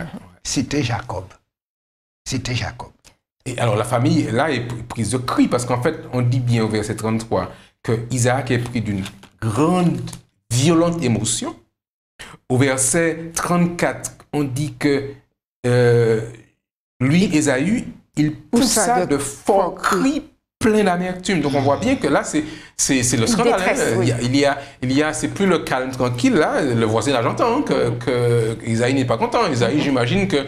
B: C'était Jacob. C'était Jacob.
C: Et alors la famille, là, est prise de cri, parce qu'en fait, on dit bien au verset 33 que Isaac est pris d'une grande, violente émotion. Au verset 34, on dit que lui, Ésaü, il poussa de forts cris plein d'amertume. Donc on voit bien que là, c'est le scandale. Il y a c'est plus le calme tranquille, là. Le voisinage entend que Isaïe n'est pas content. Isaïe, j'imagine que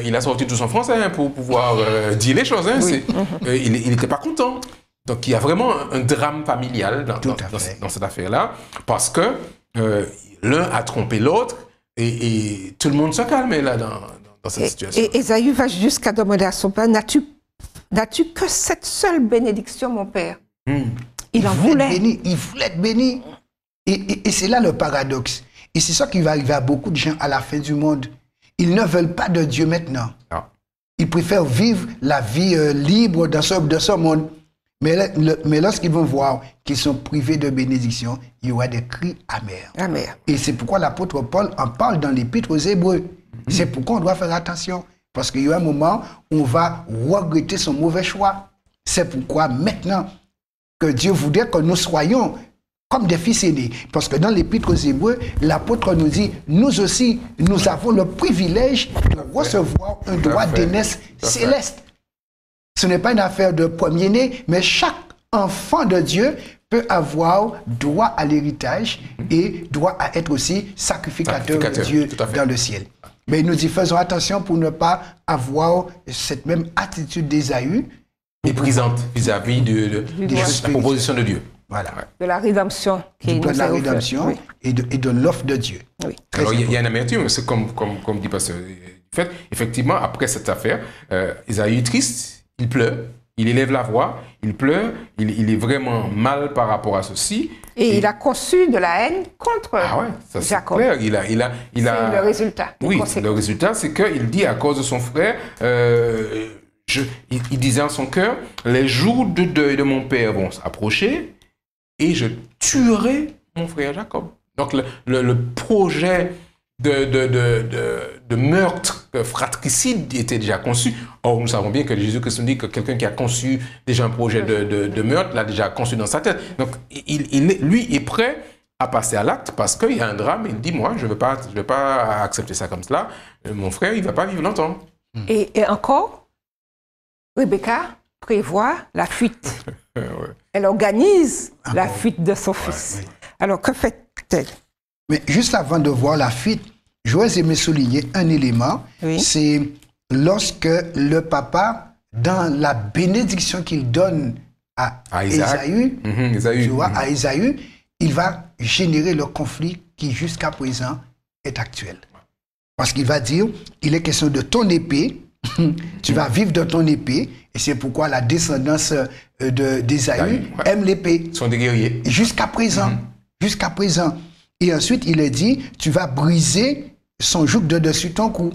C: il a sorti tout son français pour pouvoir dire les choses. Il n'était pas content. Donc il y a vraiment un drame familial dans cette affaire-là, parce que l'un a trompé l'autre et tout le monde se calme là dans cette situation.
A: Et Ésaü va jusqu'à demander à son père, n'as-tu que cette seule bénédiction, mon père? Il en voulait.
B: Il voulait être béni. Et c'est là le paradoxe. Et c'est ça qui va arriver à beaucoup de gens à la fin du monde. Ils ne veulent pas de Dieu maintenant.
C: Non.
B: Ils préfèrent vivre la vie libre dans ce monde. Mais lorsqu'ils vont voir qu'ils sont privés de bénédiction, il y aura des cris amers. Et c'est pourquoi l'apôtre Paul en parle dans l'Épître aux Hébreux. C'est pourquoi on doit faire attention. Parce qu'il y a un moment où on va regretter son mauvais choix. C'est pourquoi maintenant que Dieu voudrait que nous soyons comme des fils aînés. Parce que dans l'Épître aux Hébreux, l'apôtre nous dit, nous aussi, nous avons le privilège de recevoir un droit d'aînesse céleste. Ce n'est pas une affaire de premier-né, mais chaque enfant de Dieu peut avoir droit à l'héritage et droit à être aussi sacrificateur de Dieu dans le ciel. Mais il nous dit, faisons attention pour ne pas avoir cette même attitude d'Ésaü.
C: Méprisante vis-à-vis de la proposition de Dieu.
B: Voilà.
A: De la rédemption.
B: De la rédemption et de l'offre de Dieu.
A: Oui.
C: Alors, il y a une amertume, c'est comme dit Pasteur. En fait, effectivement, après cette affaire, Ésaü est triste, il pleure, il élève la voix, il pleure, il est vraiment mal par rapport à ceci.
A: Et il a conçu de la haine contre
C: C'est
A: Jacob.
C: clair.
A: C'est le résultat.
C: Oui, le résultat, c'est qu'il dit à cause de son frère, il disait en son cœur, les jours de deuil de mon père vont s'approcher et je tuerai mon frère Jacob. Donc le projet de meurtre fratricide était déjà conçu. Or, nous savons bien que Jésus-Christ nous dit que quelqu'un qui a conçu déjà un projet de meurtre l'a déjà conçu dans sa tête. Donc, lui est prêt à passer à l'acte parce qu'il y a un drame. Il dit, moi, je ne vais pas accepter ça comme cela. Mon frère, il ne va pas vivre longtemps.
A: Et encore, Rebecca prévoit la fuite.
C: Ouais.
A: Elle organise la fuite de son fils.
B: Oui.
A: Alors, que fait-elle?
B: Mais juste avant de voir la fuite, j'aurais aimé souligner un élément.
A: Oui.
B: C'est lorsque le papa, dans la bénédiction qu'il donne à Ésaü, tu vois, à Ésaü, il va générer le conflit qui jusqu'à présent est actuel. Parce qu'il va dire, il est question de ton épée, tu vas vivre de ton épée, et c'est pourquoi la descendance d'Ésaü aime l'épée.
C: Ils sont des guerriers.
B: Jusqu'à présent. Jusqu'à présent. Et ensuite, il est dit, tu vas briser son joug de dessus ton cou.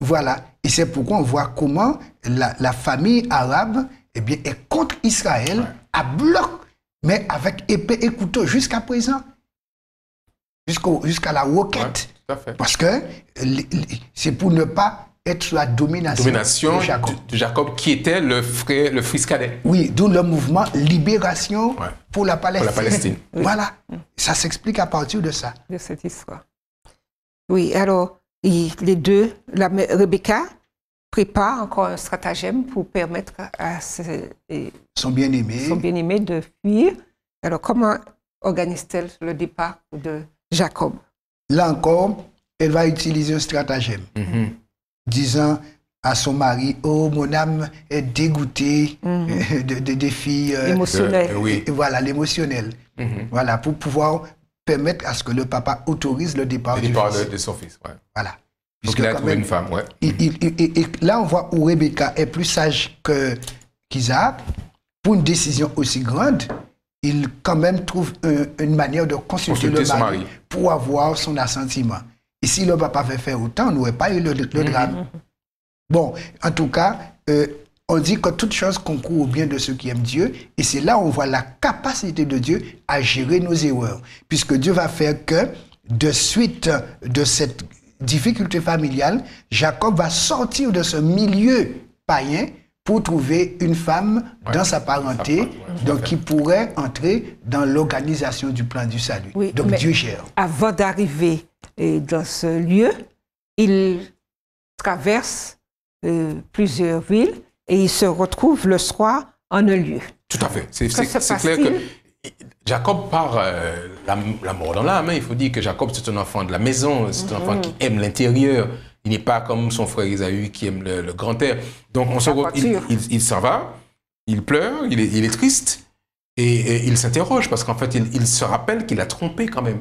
B: Voilà. Et c'est pourquoi on voit comment la famille arabe est contre Israël à bloc, mais avec épée et couteau jusqu'à présent. Jusqu'à la roquette.
C: Tout à fait.
B: Parce que c'est pour ne pas être sous la domination
C: de Jacob, qui était le fils cadet.
B: Oui, d'où le mouvement Libération pour la Palestine.
C: Pour la Palestine.
B: Voilà, ça s'explique à partir de ça.
A: De cette histoire. Oui, alors, les deux, Rebecca prépare encore un stratagème pour permettre à
B: son bien-aimé
A: de fuir. Alors, comment organise-t-elle le départ de Jacob?
B: Là encore, elle va utiliser un stratagème. Disant à son mari, oh, mon âme est dégoûtée des filles
A: émotionnelles.
B: Voilà, l'émotionnel. Voilà, pour pouvoir permettre à ce que le papa autorise le départ
C: de son fils. Ouais.
B: Voilà.
C: Donc il a trouvé une femme,
B: et là, on voit où Rebecca est plus sage qu'Isaac. Pour une décision aussi grande, il quand même trouve une manière de consulter le mari pour avoir son assentiment. Et si le papa avait fait autant, on n'aurait pas eu le drame. Bon, en tout cas, on dit que toute chose concourt au bien de ceux qui aiment Dieu. Et c'est là où on voit la capacité de Dieu à gérer nos erreurs. Puisque Dieu va faire que, de suite de cette difficulté familiale, Jacob va sortir de ce milieu païen pour trouver une femme dans sa parenté, donc qui pourrait entrer dans l'organisation du plan du salut. Oui, donc Dieu gère.
A: Avant d'arriver dans ce lieu, il traverse plusieurs villes et il se retrouve le soir en un lieu.
C: Tout à fait. C'est clair que Jacob part la mort dans l'âme. Il faut dire que Jacob, c'est un enfant de la maison, c'est un enfant qui aime l'intérieur. Il n'est pas comme son frère Ésaü qui aime le grand air. Donc il s'en va, il pleure, il est triste et il s'interroge parce qu'en fait, il se rappelle qu'il a trompé quand même.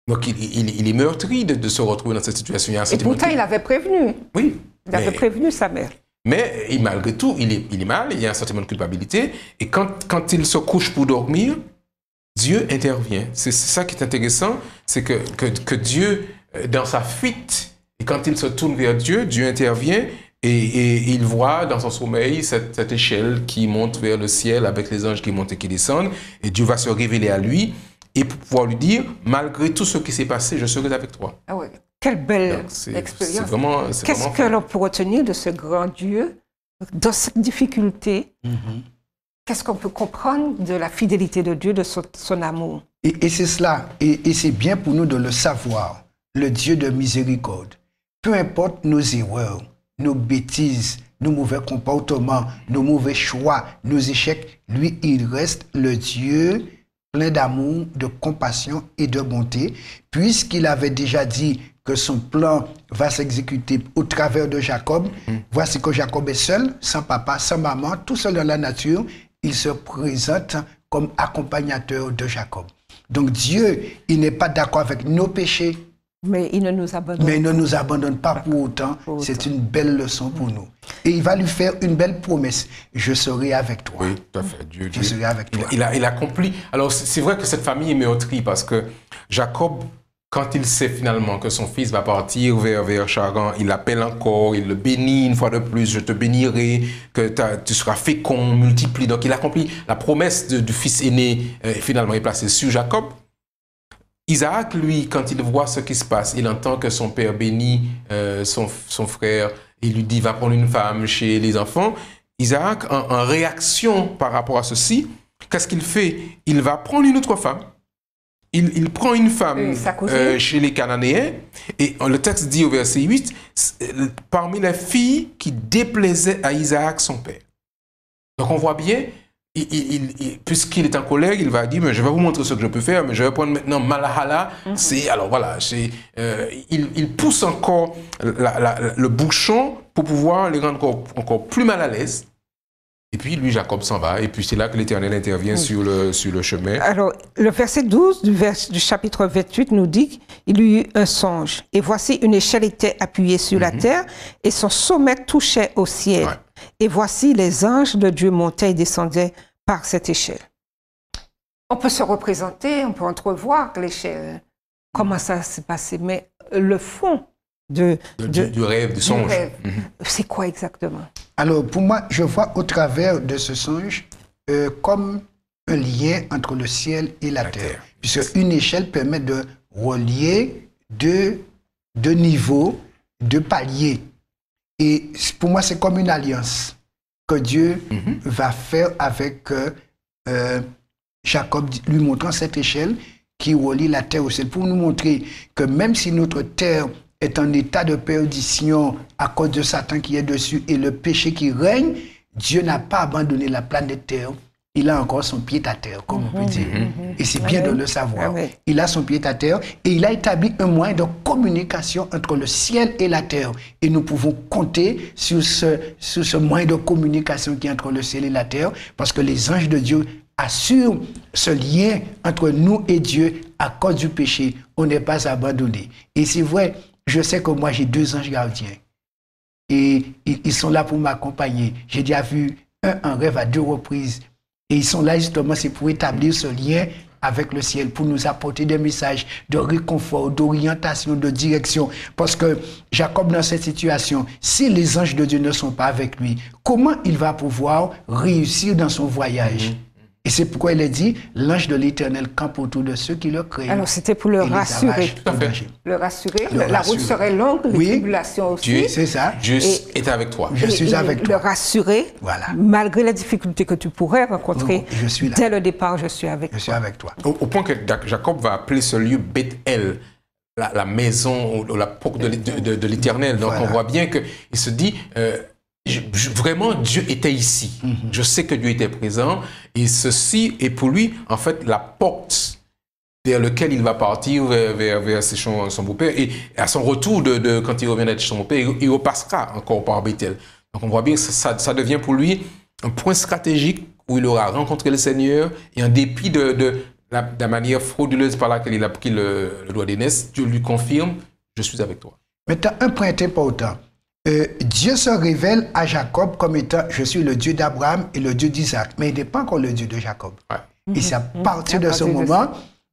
C: Donc, il est meurtri de se retrouver dans cette situation.
A: Et pourtant, il avait prévenu.
C: Oui.
A: Il avait prévenu sa mère.
C: Mais malgré tout, il est mal, il y a un sentiment de culpabilité. Et quand il se couche pour dormir, Dieu intervient. C'est ça qui est intéressant, c'est que Dieu, dans sa fuite, et quand il se tourne vers Dieu, Dieu intervient et il voit dans son sommeil cette échelle qui monte vers le ciel avec les anges qui montent et qui descendent. Et Dieu va se révéler à lui. Et pour pouvoir lui dire, malgré tout ce qui s'est passé, je serai avec toi.
A: Ah oui, quelle belle expérience. Qu'est-ce que l'on peut retenir de ce grand Dieu dans cette difficulté? qu'est-ce qu'on peut comprendre de la fidélité de Dieu, de son amour?
B: Et c'est cela, et c'est bien pour nous de le savoir, le Dieu de miséricorde. Peu importe nos erreurs, nos bêtises, nos mauvais comportements, nos mauvais choix, nos échecs, lui, il reste le Dieu plein d'amour, de compassion et de bonté, puisqu'il avait déjà dit que son plan va s'exécuter au travers de Jacob. Voici que Jacob est seul, sans papa, sans maman, tout seul dans la nature. Il se présente comme accompagnateur de Jacob. Donc Dieu, il n'est pas d'accord avec nos péchés,
A: mais il ne nous abandonne
B: pas pour autant. C'est une belle leçon pour nous. Et il va lui faire une belle promesse. Je serai avec toi.
C: Oui, tout à fait.
B: Je serai avec toi.
C: Il accomplit. Alors, c'est vrai que cette famille est meurtrie parce que Jacob, quand il sait finalement que son fils va partir vers Charan, il l'appelle encore, il le bénit une fois de plus. Je te bénirai, que tu seras fécond, multiplie. Donc, il accomplit la promesse du fils aîné, finalement, est placée sur Jacob. Isaac, lui, quand il voit ce qui se passe, il entend que son père bénit son frère, il lui dit, va prendre une femme chez les enfants. Isaac, en réaction par rapport à ceci, qu'est-ce qu'il fait? Il va prendre une autre femme. Il prend une femme chez les Cananéens, et le texte dit au verset 8, parmi les filles qui déplaisaient à Isaac, son père. Donc on voit bien, puisqu'il est en colère, il va dire, mais je vais vous montrer ce que je peux faire, mais je vais prendre maintenant Malahala. Alors voilà, il pousse encore le bouchon pour pouvoir les rendre encore plus mal à l'aise. Et puis lui, Jacob s'en va, et puis c'est là que l'Éternel intervient sur le chemin.
A: Alors, le verset 12 du chapitre 28 nous dit qu'il y eut un songe, et voici une échelle était appuyée sur la terre, et son sommet touchait au ciel. Ouais. Et voici les anges de Dieu montaient et descendaient par cette échelle. On peut se représenter, on peut entrevoir l'échelle, comment ça s'est passé, mais le fond
C: du rêve, du songe.
A: C'est quoi exactement?
B: Alors, pour moi, je vois au travers de ce songe comme un lien entre le ciel et la terre. Puisque une échelle permet de relier deux niveaux, deux paliers. Et pour moi, c'est comme une alliance que Dieu va faire avec Jacob, lui montrant cette échelle qui relie la terre au ciel, pour nous montrer que même si notre terre est en état de perdition à cause de Satan qui est dessus et le péché qui règne, Dieu n'a pas abandonné la planète Terre. Il a encore son pied à terre, comme on peut dire. Et c'est bien de le savoir. Il a son pied à terre et il a établi un moyen de communication entre le ciel et la terre. Et nous pouvons compter sur ce moyen de communication qui est entre le ciel et la terre, parce que les anges de Dieu assurent ce lien entre nous et Dieu à cause du péché. On n'est pas abandonné. Et c'est vrai, je sais que moi, j'ai 2 anges gardiens. Et ils sont là pour m'accompagner. J'ai déjà vu un en rêve à 2 reprises. Et ils sont là justement, c'est pour établir ce lien avec le ciel, pour nous apporter des messages de réconfort, d'orientation, de direction. Parce que Jacob, dans cette situation, si les anges de Dieu ne sont pas avec lui, comment il va pouvoir réussir dans son voyage? Et c'est pourquoi il est dit, l'ange de l'Éternel campe autour de ceux qui le craignent.
A: Alors c'était pour le rassurer. Le rassurer. La route serait longue, les tribulations aussi.
B: C'est ça.
C: Dieu est avec toi.
B: Je suis avec toi.
A: Le rassurer, malgré les difficultés que tu pourrais rencontrer.
B: Je suis là.
A: Dès le départ, je suis avec toi.
B: Je suis avec toi.
C: Au point que Jacob va appeler ce lieu Beth-El, la maison, la porte de l'Éternel. Donc on voit bien qu'il se dit... vraiment, Dieu était ici. Je sais que Dieu était présent. Et ceci est pour lui, en fait, la porte vers laquelle il va partir vers son beau-père. Et à son retour, quand il reviendra chez son beau-père, il repassera encore par Bethel. Donc on voit bien que ça devient pour lui un point stratégique où il aura rencontré le Seigneur. Et en dépit de la manière frauduleuse par laquelle il a pris le doigt d'aînesse, Dieu lui confirme, je suis avec toi.
B: Maintenant, un point important. Dieu se révèle à Jacob comme étant, je suis le Dieu d'Abraham et le Dieu d'Isaac, mais il n'est pas encore le Dieu de Jacob. Et c'est à partir de ce moment,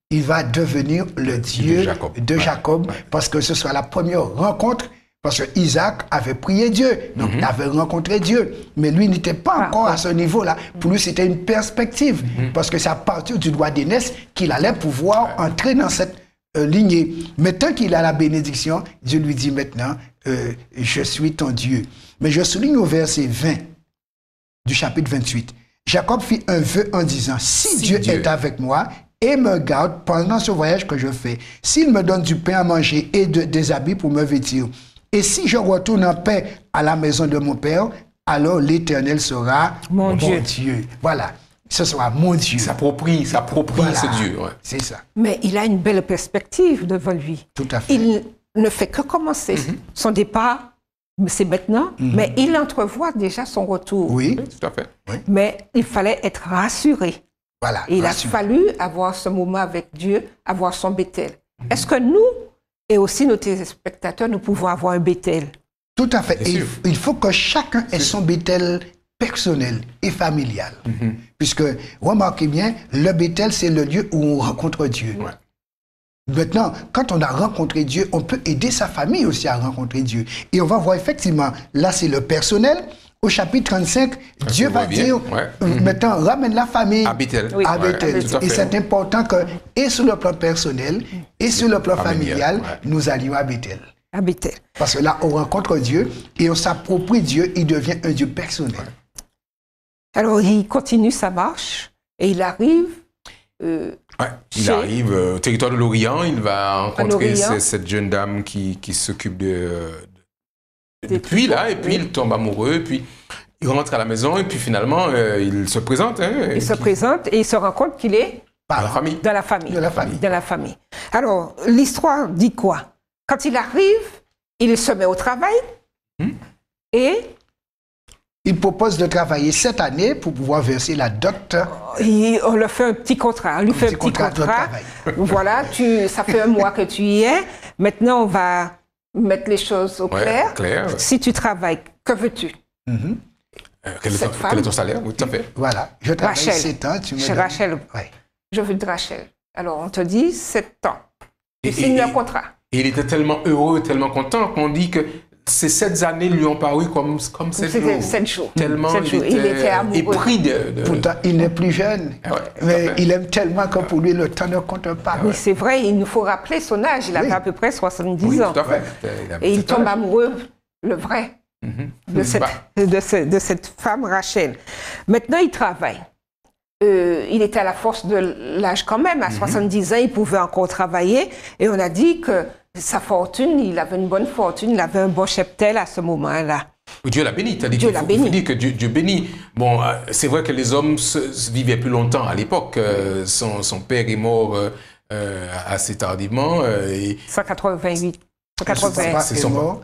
B: il va devenir le Dieu de Jacob, parce que ce sera la première rencontre, parce que Isaac avait prié Dieu, donc il avait rencontré Dieu, mais lui n'était pas encore à ce niveau-là. Pour lui, c'était une perspective, parce que c'est à partir du doigt d'aînesse qu'il allait pouvoir entrer dans cette lignée. Mais tant qu'il a la bénédiction, Dieu lui dit maintenant, je suis ton Dieu. Mais je souligne au verset 20 du chapitre 28. Jacob fit un vœu en disant, si Dieu est avec moi et me garde pendant ce voyage que je fais, s'il me donne du pain à manger et des habits pour me vêtir, et si je retourne en paix à la maison de mon père, alors l'Éternel sera mon Dieu. Voilà, ce sera mon Dieu.
C: S'approprie
B: Voilà.
C: ce Dieu. Ouais.
B: C'est ça.
A: Mais il a une belle perspective devant lui.
B: Tout à fait.
A: Il ne fait que commencer. Son départ, c'est maintenant, mais il entrevoit déjà son retour.
B: Oui,
C: Oui, tout à fait.
A: Mais il fallait être rassuré.
B: voilà.
A: Et il a
B: rassurez.
A: fallu avoir ce moment avec Dieu, avoir son Bethel. Est-ce que nous, et aussi nos téléspectateurs, nous pouvons avoir un Bethel?
B: Tout à fait.
C: Bien
B: Et
C: sûr.
B: il faut que chacun ait son Bethel personnel et familial. Puisque, remarquez bien, le Bethel, c'est le lieu où on rencontre Dieu.
C: Ouais.
B: Maintenant, quand on a rencontré Dieu, on peut aider sa famille aussi à rencontrer Dieu. Et on va voir effectivement, là c'est le personnel. Au chapitre 35, Dieu va
C: bien.
B: dire,
C: Ouais.
B: maintenant, ramène la famille
C: À Bethel.
A: Oui.
B: à
C: Ouais,
B: Bethel.
C: tout à
B: Et
C: fait.
B: c'est important que, et sur le plan personnel, et sur le plan
C: Familial,
B: familial, nous allions à Bethel.
A: À Bethel.
B: Parce que là, on rencontre Dieu et on s'approprie Dieu, il devient un Dieu personnel.
A: Alors, il continue sa marche et il arrive.
C: Ouais. Il
A: Chez-
C: arrive au territoire de l'Orient, il va rencontrer
A: l'Orient.
C: cette jeune dame qui s'occupe de
A: Des
C: puits, là, et puis
A: oui.
C: il tombe amoureux, et puis il rentre à la maison, et puis finalement, il se présente. Hein,
A: Il se présente et il se rend compte qu'il est
C: à la famille.
A: dans la famille.
B: De la famille.
A: Dans la famille. Alors, l'histoire dit quoi? Quand il arrive, il se met au travail et
B: Il propose de travailler cette année pour pouvoir verser la dot.
A: on lui fait un petit contrat. On lui fait un
B: petit
A: petit
B: contrat de
A: contrat.
B: travail.
A: Voilà, ça fait un mois que tu y es. Maintenant, on va mettre les choses au
C: Ouais,
A: clair.
C: clair, ouais.
A: Si tu travailles, que veux-tu?
C: Quel
A: Cette
C: est ton
A: femme.
C: salaire? Oui, tout à fait.
B: Voilà, je travaille
A: Rachel.
B: 7 ans, tu me
A: Chez
B: donnes-
A: Rachel.
B: Ouais.
A: Je veux de Rachel. Alors, on te dit 7 ans.
C: Et-
A: Tu signes
C: et-
A: un contrat.
C: Et il était tellement heureux, tellement content qu'on dit que ces 7 années lui ont paru comme 7
A: C'était
C: jours.
A: 7 jours.
C: Tellement
A: 7 jours. Il était amoureux.
C: épris de...
B: Pourtant, il n'est plus jeune,
C: Ah ouais, tout à
B: mais
C: fait.
B: il aime tellement que pour lui, le temps ne compte pas.
A: Oui, c'est vrai, il nous faut rappeler son âge. Il avait
B: Oui.
A: à peu près 70
C: Oui,
A: ans.
C: tout à fait.
A: Et il tombe amoureux, le vrai, de cette femme Rachel. Maintenant, il travaille. Il était à la force de l'âge quand même. À 70 ans, il pouvait encore travailler. Et on a dit que sa fortune, il avait une bonne fortune, il avait un bon cheptel à ce moment-là.
C: Dieu l'a béni.
A: Dieu l'a béni.
C: Il faut dire que Dieu bénit. Bon, c'est vrai que les hommes se vivaient plus longtemps à l'époque. Son père est mort assez tardivement. Et
A: 188.
B: Papa
A: 180.
C: c'est
B: est
C: son-
B: mort.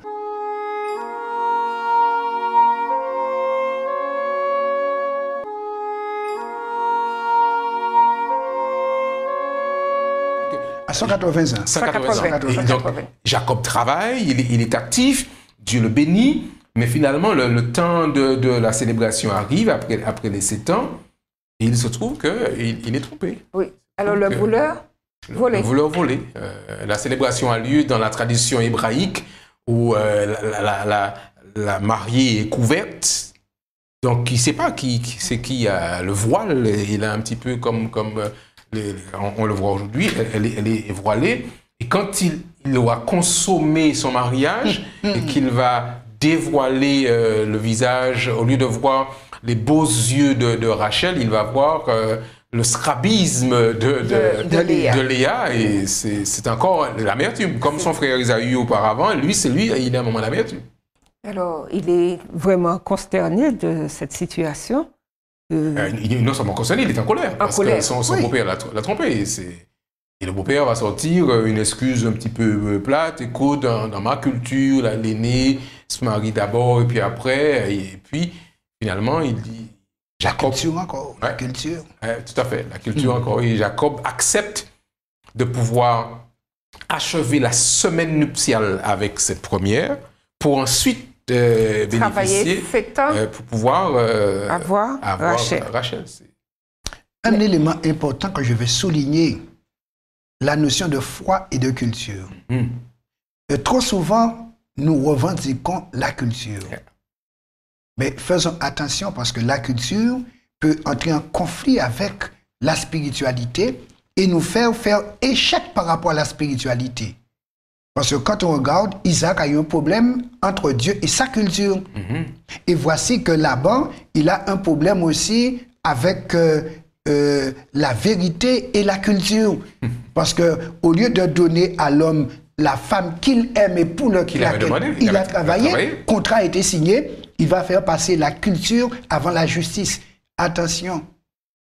B: À 180 ans.
C: 180 ans.
A: 180.
C: Et donc,
A: 180.
C: Jacob travaille, il est actif, Dieu le bénit, mais finalement, le temps de la célébration arrive après les 7 ans, et il se trouve qu'il est trompé.
A: Oui. Alors, le
C: Donc,
A: voleur volait.
C: Le voleur volé. La célébration a lieu dans la tradition hébraïque où la mariée est couverte. Donc, il ne sait pas c'est qui a le voile. Il a un petit peu comme on le voit aujourd'hui, elle est voilée. Et quand il aura consommé son mariage et qu'il va dévoiler le visage, au lieu de voir les beaux yeux de Rachel, il va voir le strabisme
A: De Léa.
C: de Léa. Et c'est encore l'amertume. Comme son frère Isaïe auparavant, il a un moment d'amertume.
A: Alors, il est vraiment consterné de cette situation.
C: Il est non seulement concerné, il est en colère. Parce
A: colère,
C: que son
B: oui.
C: beau-père l'a trompé. Et le beau-père va sortir une excuse un petit peu plate. Écoute, dans ma culture, l'aîné se marie d'abord et puis après. Et puis, finalement, il dit...
B: La
C: Jacob,
B: culture encore, la culture.
C: tout à fait, la culture encore. Et Jacob accepte de pouvoir achever la semaine nuptiale avec cette première pour ensuite
A: Travailler
C: bénéficier
A: 7 ans,
C: pour pouvoir
A: avoir Rachel.
C: Rachel.
B: Un élément important que je vais souligner, la notion de foi et de culture. Trop souvent, nous revendiquons la culture. Mais faisons attention parce que la culture peut entrer en conflit avec la spiritualité et nous faire échec par rapport à la spiritualité. Parce que quand on regarde, Isaac a eu un problème entre Dieu et sa culture. Et voici que Laban, il a un problème aussi avec la vérité et la culture. Parce que au lieu de donner à l'homme la femme qu'il aime et pour laquelle il a travaillé, contrat a été signé, il va faire passer la culture avant la justice. Attention,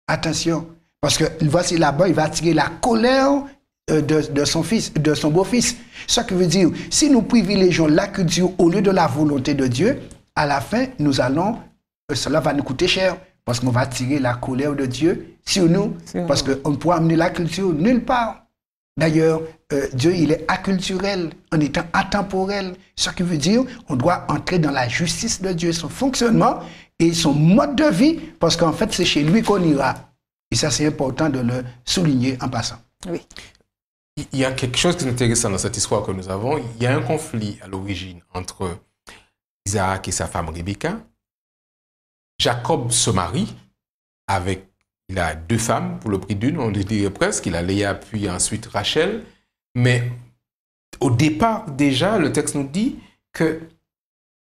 B: attention. Parce que voici là-bas, il va attirer la colère de son fils, de son beau-fils. Ce qui veut dire, si nous privilégions la culture au lieu de la volonté de Dieu, à la fin, cela va nous coûter cher. Parce qu'on va attirer la colère de Dieu sur nous. Parce qu'on ne pourra amener la culture nulle part. D'ailleurs, Dieu, il est acculturel, en étant atemporel. Ce qui veut dire on doit entrer dans la justice de Dieu, son fonctionnement et son mode de vie, parce qu'en fait, c'est chez lui qu'on ira. Et ça, c'est important de le souligner en passant.
A: Oui.
C: Il y a quelque chose qui est intéressant dans cette histoire que nous avons. Il y a un conflit à l'origine entre Isaac et sa femme Rebecca. Jacob se marie avec... Il a 2 femmes pour le prix d'une, on dirait presque. Il a Léa, puis ensuite Rachel. Mais au départ, déjà, le texte nous dit que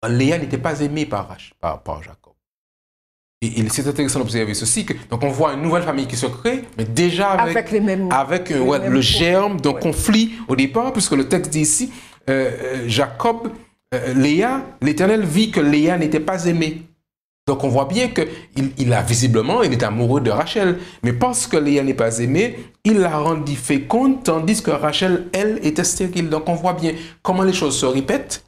C: Léa n'était pas aimée par Jacob. Et c'est intéressant d'observer ceci. Donc on voit une nouvelle famille qui se crée, mais déjà avec le germe d'un conflit au départ, puisque le texte dit ici, Jacob, Léa, l'Éternel vit que Léa n'était pas aimée. Donc on voit bien qu'il est amoureux de Rachel. Mais parce que Léa n'est pas aimée, il la rendit féconde, tandis que Rachel, elle, était stérile. Donc on voit bien comment les choses se répètent.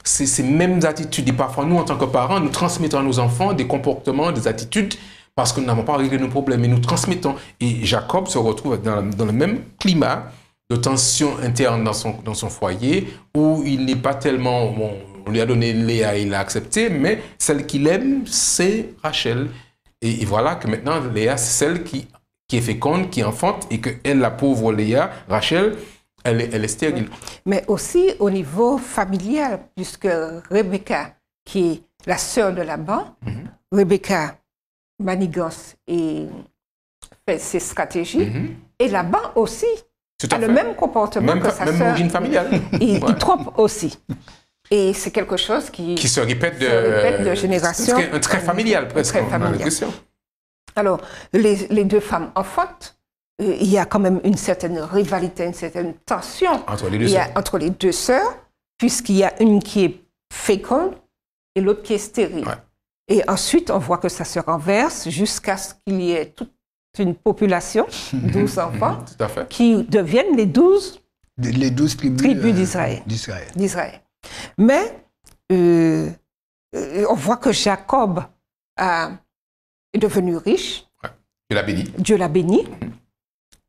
C: Ces mêmes attitudes. Et parfois, nous, en tant que parents, nous transmettons à nos enfants des comportements, des attitudes, parce que nous n'avons pas réglé nos problèmes. Et nous transmettons. Et Jacob se retrouve dans le même climat de tension interne dans son foyer, où il n'est pas tellement... on lui a donné Léa, il l'a accepté, mais celle qu'il aime, c'est Rachel. Et voilà que maintenant, Léa, c'est celle qui est féconde, qui enfante, et que elle, la pauvre Léa, Rachel, elle est stérile.
A: Mais aussi au niveau familial, puisque Rebecca, qui est la sœur de Laban, Rebecca manigance et fait ses stratégies, et Laban aussi a le même comportement que sa sœur.
C: Même origine familiale.
A: Il trompe aussi. Et c'est quelque chose qui
C: se répète de
A: génération.
C: C'est un trait familial, presque.
A: Très familial. Alors, les 2 femmes enfantent. Il y a quand même une certaine rivalité, une certaine tension entre les deux sœurs, puisqu'il y a une qui est féconde et l'autre qui est stérile. Ouais. Et ensuite, on voit que ça se renverse jusqu'à ce qu'il y ait toute une population, 12 enfants, qui deviennent les 12 tribus d'Israël. Mais on voit que Jacob est devenu riche.
C: Ouais.
A: Dieu l'a béni.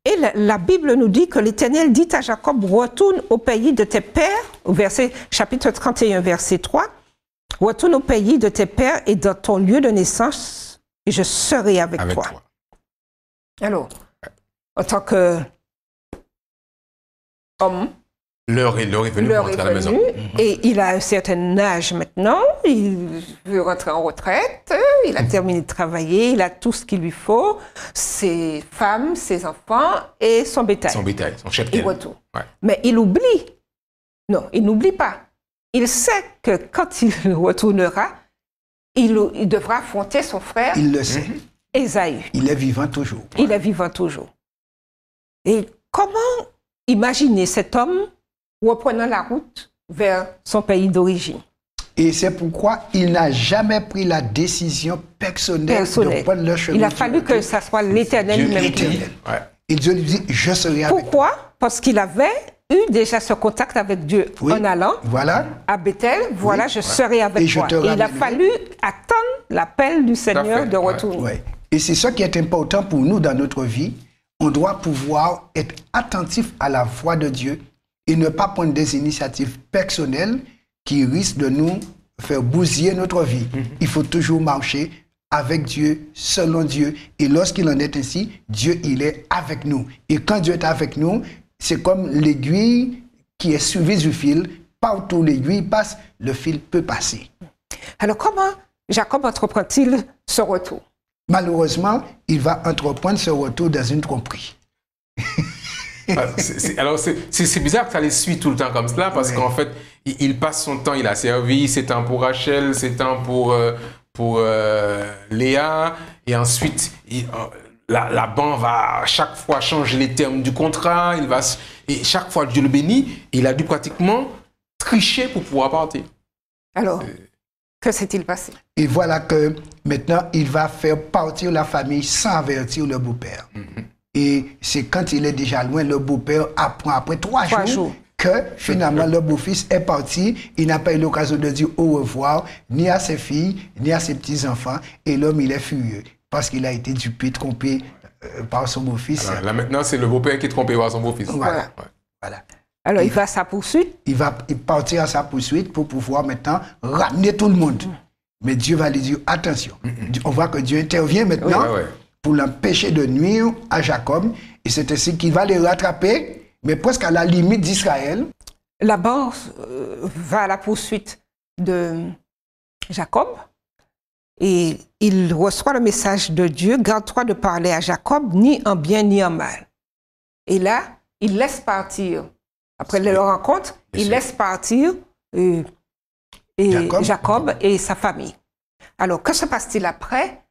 A: Et la Bible nous dit que l'Éternel dit à Jacob, retourne au pays de tes pères, au chapitre 31, verset 3, retourne au pays de tes pères et dans ton lieu de naissance, et je serai avec toi. Alors, en tant qu'homme,
C: l'heure est venue pour rentrer à la maison.
A: Et il a un certain âge maintenant, il veut rentrer en retraite, il a terminé de travailler, il a tout ce qu'il lui faut, ses femmes, ses enfants et son bétail.
C: Son cheptel.
A: Il retourne. Ouais. Mais il oublie. Non, il n'oublie pas. Il sait que quand il retournera, il devra affronter son frère.
B: Il le sait.
A: Ésaü.
B: Il est vivant toujours.
A: Il est vivant toujours. Et comment imaginer cet homme reprenant la route vers son pays d'origine?
B: Et c'est pourquoi il n'a jamais pris la décision personnelle de prendre le chemin.
A: Il a fallu que ce soit l'Éternel lui-même qui...
B: Et Dieu lui dit, je serai avec toi.
A: Pourquoi? Parce qu'il avait eu déjà ce contact avec Dieu en allant à Bethel. Voilà, je serai avec toi. Et il a fallu attendre l'appel du Seigneur de retourner.
B: Et c'est ça qui est important pour nous dans notre vie. On doit pouvoir être attentif à la voix de Dieu et ne pas prendre des initiatives personnelles qui risquent de nous faire bousiller notre vie. Il faut toujours marcher avec Dieu, selon Dieu. Et lorsqu'il en est ainsi, Dieu, il est avec nous. Et quand Dieu est avec nous, c'est comme l'aiguille qui est suivie du fil. Partout où l'aiguille passe, le fil peut passer. Alors comment Jacob entreprend-il ce retour? Malheureusement, il va entreprendre ce retour dans une tromperie.
C: Alors, c'est bizarre que ça les suit tout le temps comme cela, parce qu'en fait, il passe son temps, il a servi, c'est temps pour Rachel, c'est temps pour Léa, Et ensuite, Laban va à chaque fois changer les termes du contrat. Et chaque fois, Dieu le bénit. Et il a dû pratiquement tricher pour pouvoir partir.
A: Alors, que s'est-il passé?
B: Et voilà que maintenant, il va faire partir la famille sans avertir le beau-père. Et c'est quand il est déjà loin, le beau-père apprend après 3 jours que finalement le beau-fils est parti. Il n'a pas eu l'occasion de dire au revoir ni à ses filles, ni à ses petits-enfants. Et l'homme, il est furieux parce qu'il a été dupé, trompé par son beau-fils.
C: Alors, là maintenant, c'est le beau-père qui est trompé par son beau-fils.
B: Voilà.
C: Ouais.
B: Voilà.
A: Alors, il va à sa poursuite?
B: Il va partir à sa poursuite pour pouvoir maintenant ramener tout le monde. Mais Dieu va lui dire, attention. On voit que Dieu intervient maintenant pour l'empêcher de nuire à Jacob. Et c'est ainsi qu'il va les rattraper, mais presque à la limite d'Israël.
A: Laban va à la poursuite de Jacob et il reçoit le message de Dieu, garde-toi de parler à Jacob ni en bien ni en mal. Et là, il laisse partir. Après leur rencontre, il laisse partir Jacob et sa famille. Alors, que se passe-t-il après?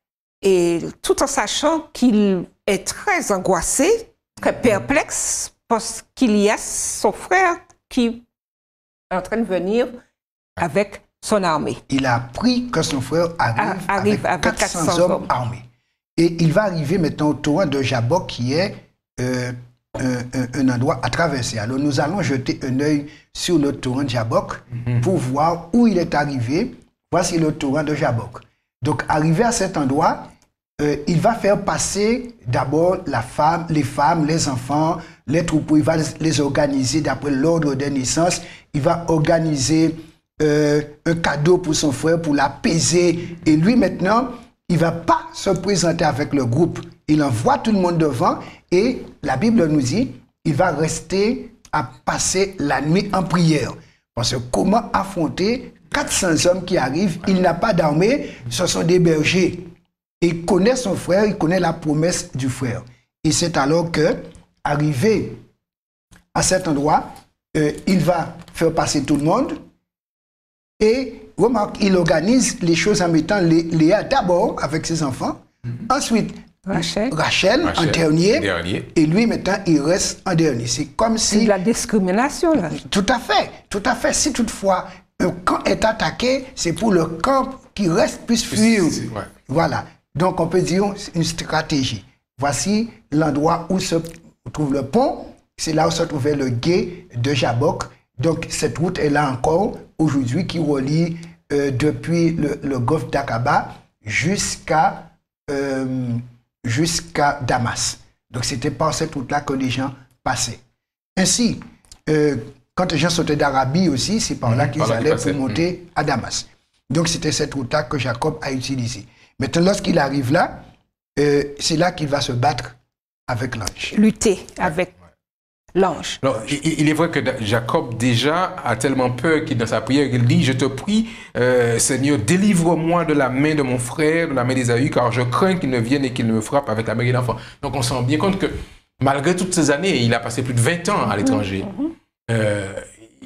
A: Et tout en sachant qu'il est très angoissé, très perplexe, parce qu'il y a son frère qui est en train de venir avec son armée.
B: Il a appris que son frère arrive avec 400 hommes armés. Et il va arriver maintenant au torrent de Jabbok, qui est un endroit à traverser. Alors nous allons jeter un œil sur le torrent de Jabbok pour voir où il est arrivé. Voici le torrent de Jabbok. Donc arrivé à cet endroit, il va faire passer d'abord les femmes, les enfants, les troupeaux. Il va les organiser d'après l'ordre des naissances. Il va organiser un cadeau pour son frère, pour l'apaiser. Et lui maintenant, il ne va pas se présenter avec le groupe. Il envoie tout le monde devant et la Bible nous dit, il va rester à passer la nuit en prière. Parce que comment affronter 400 hommes qui arrivent, il n'a pas d'armée, ce sont des bergers. Il connaît son frère, il connaît la promesse du frère. Et c'est alors que, arrivé à cet endroit, il va faire passer tout le monde. Et remarque, il organise les choses en mettant Léa d'abord avec ses enfants. Ensuite, Rachel en dernier. Et lui, maintenant, il reste en dernier. C'est comme si...
A: C'est de la discrimination, là.
B: Tout à fait, tout à fait. Si toutefois un camp est attaqué, c'est pour le camp qui reste puisse fuir. Voilà. Donc, on peut dire une stratégie. Voici l'endroit où se trouve le pont. C'est là où se trouvait le gué de Jabbok. Donc, cette route est là encore aujourd'hui qui relie depuis le golfe d'Aqaba jusqu'à Damas. Donc, c'était par cette route-là que les gens passaient. Ainsi, quand les gens sautaient d'Arabie aussi, c'est par là qu'ils allaient pour monter à Damas. Donc, c'était cette route-là que Jacob a utilisée. Maintenant, lorsqu'il arrive là, c'est là qu'il va se battre avec l'ange.
A: Lutter avec l'ange.
C: Alors, il est vrai que Jacob déjà a tellement peur qu'il, dans sa prière, il dit, je te prie, Seigneur, délivre-moi de la main de mon frère, de la main d'Ésaü, car je crains qu'il ne vienne et qu'il ne me frappe avec la main de l'enfant. Donc on se rend bien compte que malgré toutes ces années, il a passé plus de 20 ans à l'étranger,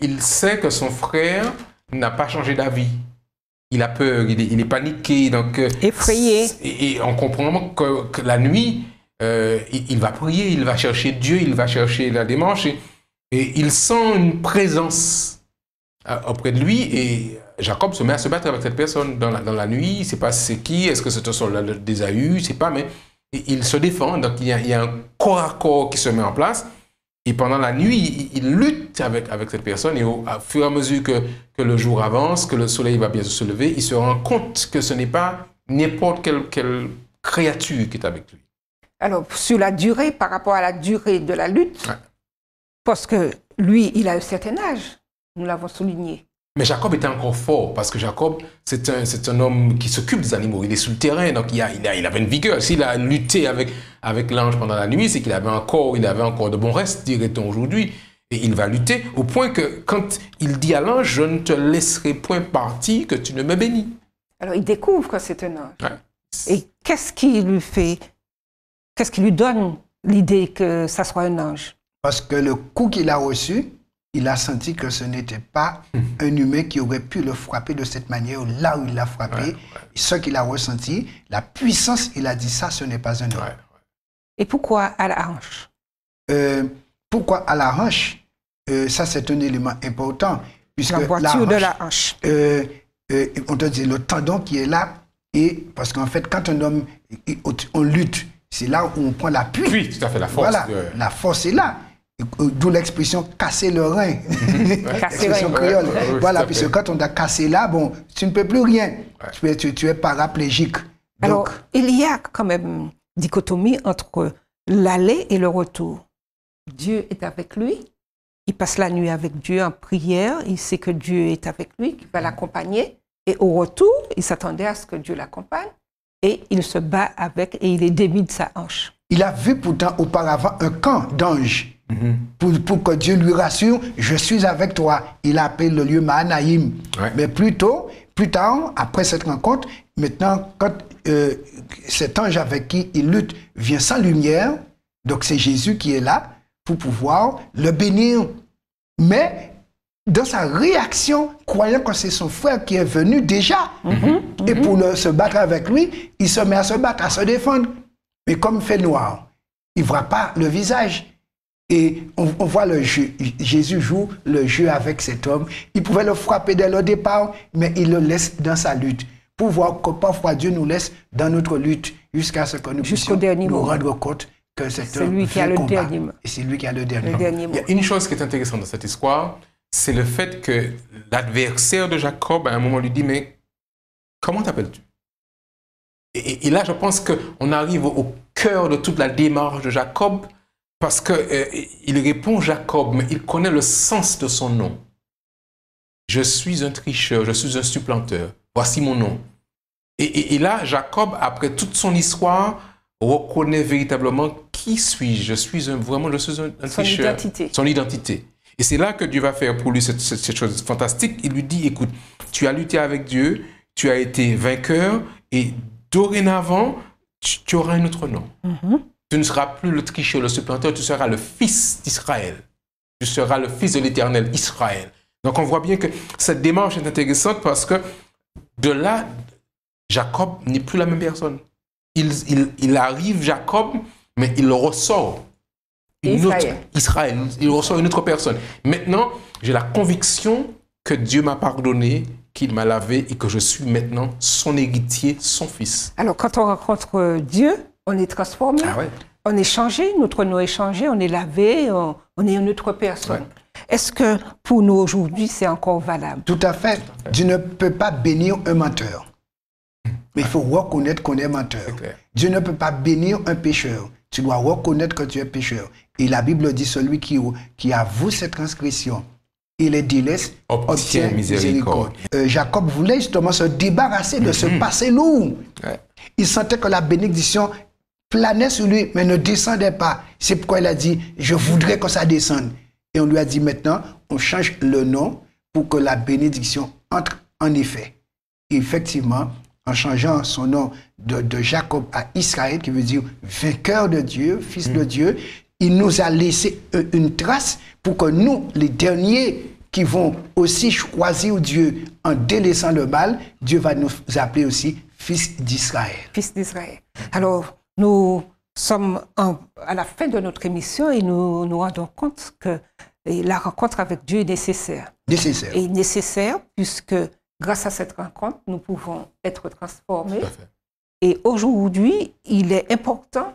C: il sait que son frère n'a pas changé d'avis. Il a peur, il est paniqué, donc...
A: effrayé.
C: Et on comprend que la nuit... il va prier, il va chercher Dieu, il va chercher la démarche et il sent une présence auprès de lui et Jacob se met à se battre avec cette personne dans la nuit. Il ne sait pas c'est qui, est-ce que c'est un soldat d'Ésaü, je ne sais pas, mais il se défend. Donc il y a un corps à corps qui se met en place et pendant la nuit, il lutte avec cette personne et au fur et à mesure que le jour avance, que le soleil va bien se lever, il se rend compte que ce n'est pas n'importe quelle créature qui est avec lui.
A: Alors, sur la durée, par rapport à la durée de la lutte, parce que lui, il a un certain âge, nous l'avons souligné.
C: Mais Jacob était encore fort, parce que Jacob, c'est un homme qui s'occupe des animaux, il est sur le terrain, donc il avait une vigueur. S'il a lutté avec l'ange pendant la nuit, c'est qu'il avait encore de bons restes, dirait-on aujourd'hui. Et il va lutter, au point que quand il dit à l'ange, je ne te laisserai point partir, que tu ne me bénis.
A: Alors, il découvre que c'est un ange. Et qu'est-ce qui lui fait... Qu'est-ce qui lui donne l'idée que ça soit un ange?
B: Parce que le coup qu'il a reçu, il a senti que ce n'était pas un humain qui aurait pu le frapper de cette manière, là où il l'a frappé. Ce qu'il a ressenti, la puissance, il a dit ça, ce n'est pas un homme.
A: Et pourquoi à la hanche?
B: Pourquoi à la hanche? Ça, c'est un élément important. Puisque
A: la voiture de la hanche.
B: On te dit le tendon qui est là, et parce qu'en fait, quand un homme, on lutte, c'est là où on prend l'appui.
C: Oui, tout à fait, la force.
B: Voilà, la force est là. D'où l'expression casser le rein. L'expression créole. Voilà, puisque quand on a cassé là, bon, tu ne peux plus rien. Tu es paraplégique.
A: Alors, il y a quand même une dichotomie entre l'aller et le retour. Dieu est avec lui. Il passe la nuit avec Dieu en prière. Il sait que Dieu est avec lui, qu'il va l'accompagner. Et au retour, il s'attendait à ce que Dieu l'accompagne. Et il se bat avec et il est démis de sa hanche.
B: Il a vu pourtant auparavant un camp d'anges. Pour que Dieu lui rassure, je suis avec toi. Il appelle le lieu Mahanaïm. Mais plus tard, après cette rencontre, maintenant, quand cet ange avec qui il lutte vient sans lumière, donc c'est Jésus qui est là pour pouvoir le bénir. Mais dans sa réaction, croyant que c'est son frère qui est venu déjà, et pour se battre avec lui, il se met à se battre, à se défendre. Mais comme il fait noir, il ne voit pas le visage. Et on voit le jeu. Jésus joue le jeu avec cet homme. Il pouvait le frapper dès le départ, mais il le laisse dans sa lutte. Pour voir que parfois Dieu nous laisse dans notre lutte jusqu'à ce que nous puissions nous rendre compte que c'est
A: lui qui a le dernier mot.
B: Et c'est lui qui a le dernier mot.
C: Il y a une chose qui est intéressante dans cette histoire, c'est le fait que l'adversaire de Jacob, à un moment, lui dit, mais comment t'appelles-tu? Et là, je pense qu'on arrive au cœur de toute la démarche de Jacob, parce qu'il répond Jacob, mais il connaît le sens de son nom. Je suis un tricheur, je suis un supplanteur. Voici mon nom. Et là, Jacob, après toute son histoire, reconnaît véritablement qui suis-je. Je suis un tricheur. Son identité. Et c'est là que Dieu va faire pour lui cette chose fantastique. Il lui dit, écoute, tu as lutté avec Dieu, tu as été vainqueur, et dorénavant, tu auras un autre nom. Tu ne seras plus le tricheur, le supplanteur, tu seras le fils d'Israël. Tu seras le fils de l'Éternel, Israël. Donc on voit bien que cette démarche est intéressante parce que de là, Jacob n'est plus la même personne. Il arrive, Jacob, mais il ressort Israël. Il ressort une autre personne. Maintenant, j'ai la conviction que Dieu m'a pardonné, qu'il m'a lavé et que je suis maintenant son héritier, son fils.
A: Alors quand on rencontre Dieu, on est transformé, on est changé, notre nom est changé, on est lavé, on est une autre personne. Est-ce que pour nous aujourd'hui, c'est encore valable?
B: Tout à fait. Dieu ne peut pas bénir un menteur. Mais il faut reconnaître qu'on est menteur. Dieu ne peut pas bénir un pécheur. Tu dois reconnaître que tu es pécheur. Et la Bible dit, celui qui avoue cette transgression et les délaisse obtient miséricorde. Jacob voulait justement se débarrasser de ce passé lourd. Il sentait que la bénédiction planait sur lui, mais ne descendait pas. C'est pourquoi il a dit, je voudrais que ça descende. Et on lui a dit, maintenant, on change le nom pour que la bénédiction entre en effet. Et effectivement, en changeant son nom de Jacob à Israël, qui veut dire vainqueur de Dieu, fils de Dieu, il nous a laissé une trace pour que nous, les derniers qui vont aussi choisir Dieu en délaissant le mal, Dieu va nous appeler aussi fils d'Israël.
A: Fils d'Israël. Alors, nous sommes à la fin de notre émission et nous nous rendons compte que la rencontre avec Dieu est nécessaire.
B: Nécessaire.
A: Et nécessaire puisque grâce à cette rencontre, nous pouvons être transformés. Et aujourd'hui, il est important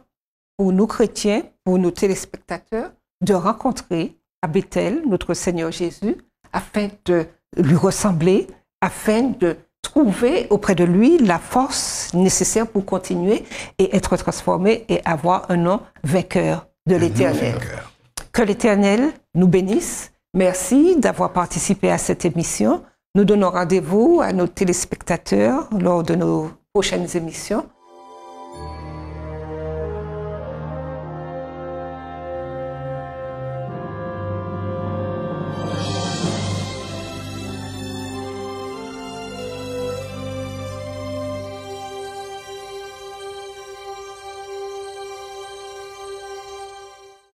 A: pour nous chrétiens, pour nos téléspectateurs, de rencontrer à Bethel notre Seigneur Jésus afin de lui ressembler, afin de trouver auprès de lui la force nécessaire pour continuer et être transformé et avoir un nom vainqueur de l'Éternel. Que l'Éternel nous bénisse. Merci d'avoir participé à cette émission. Nous donnons rendez-vous à nos téléspectateurs lors de nos prochaines émissions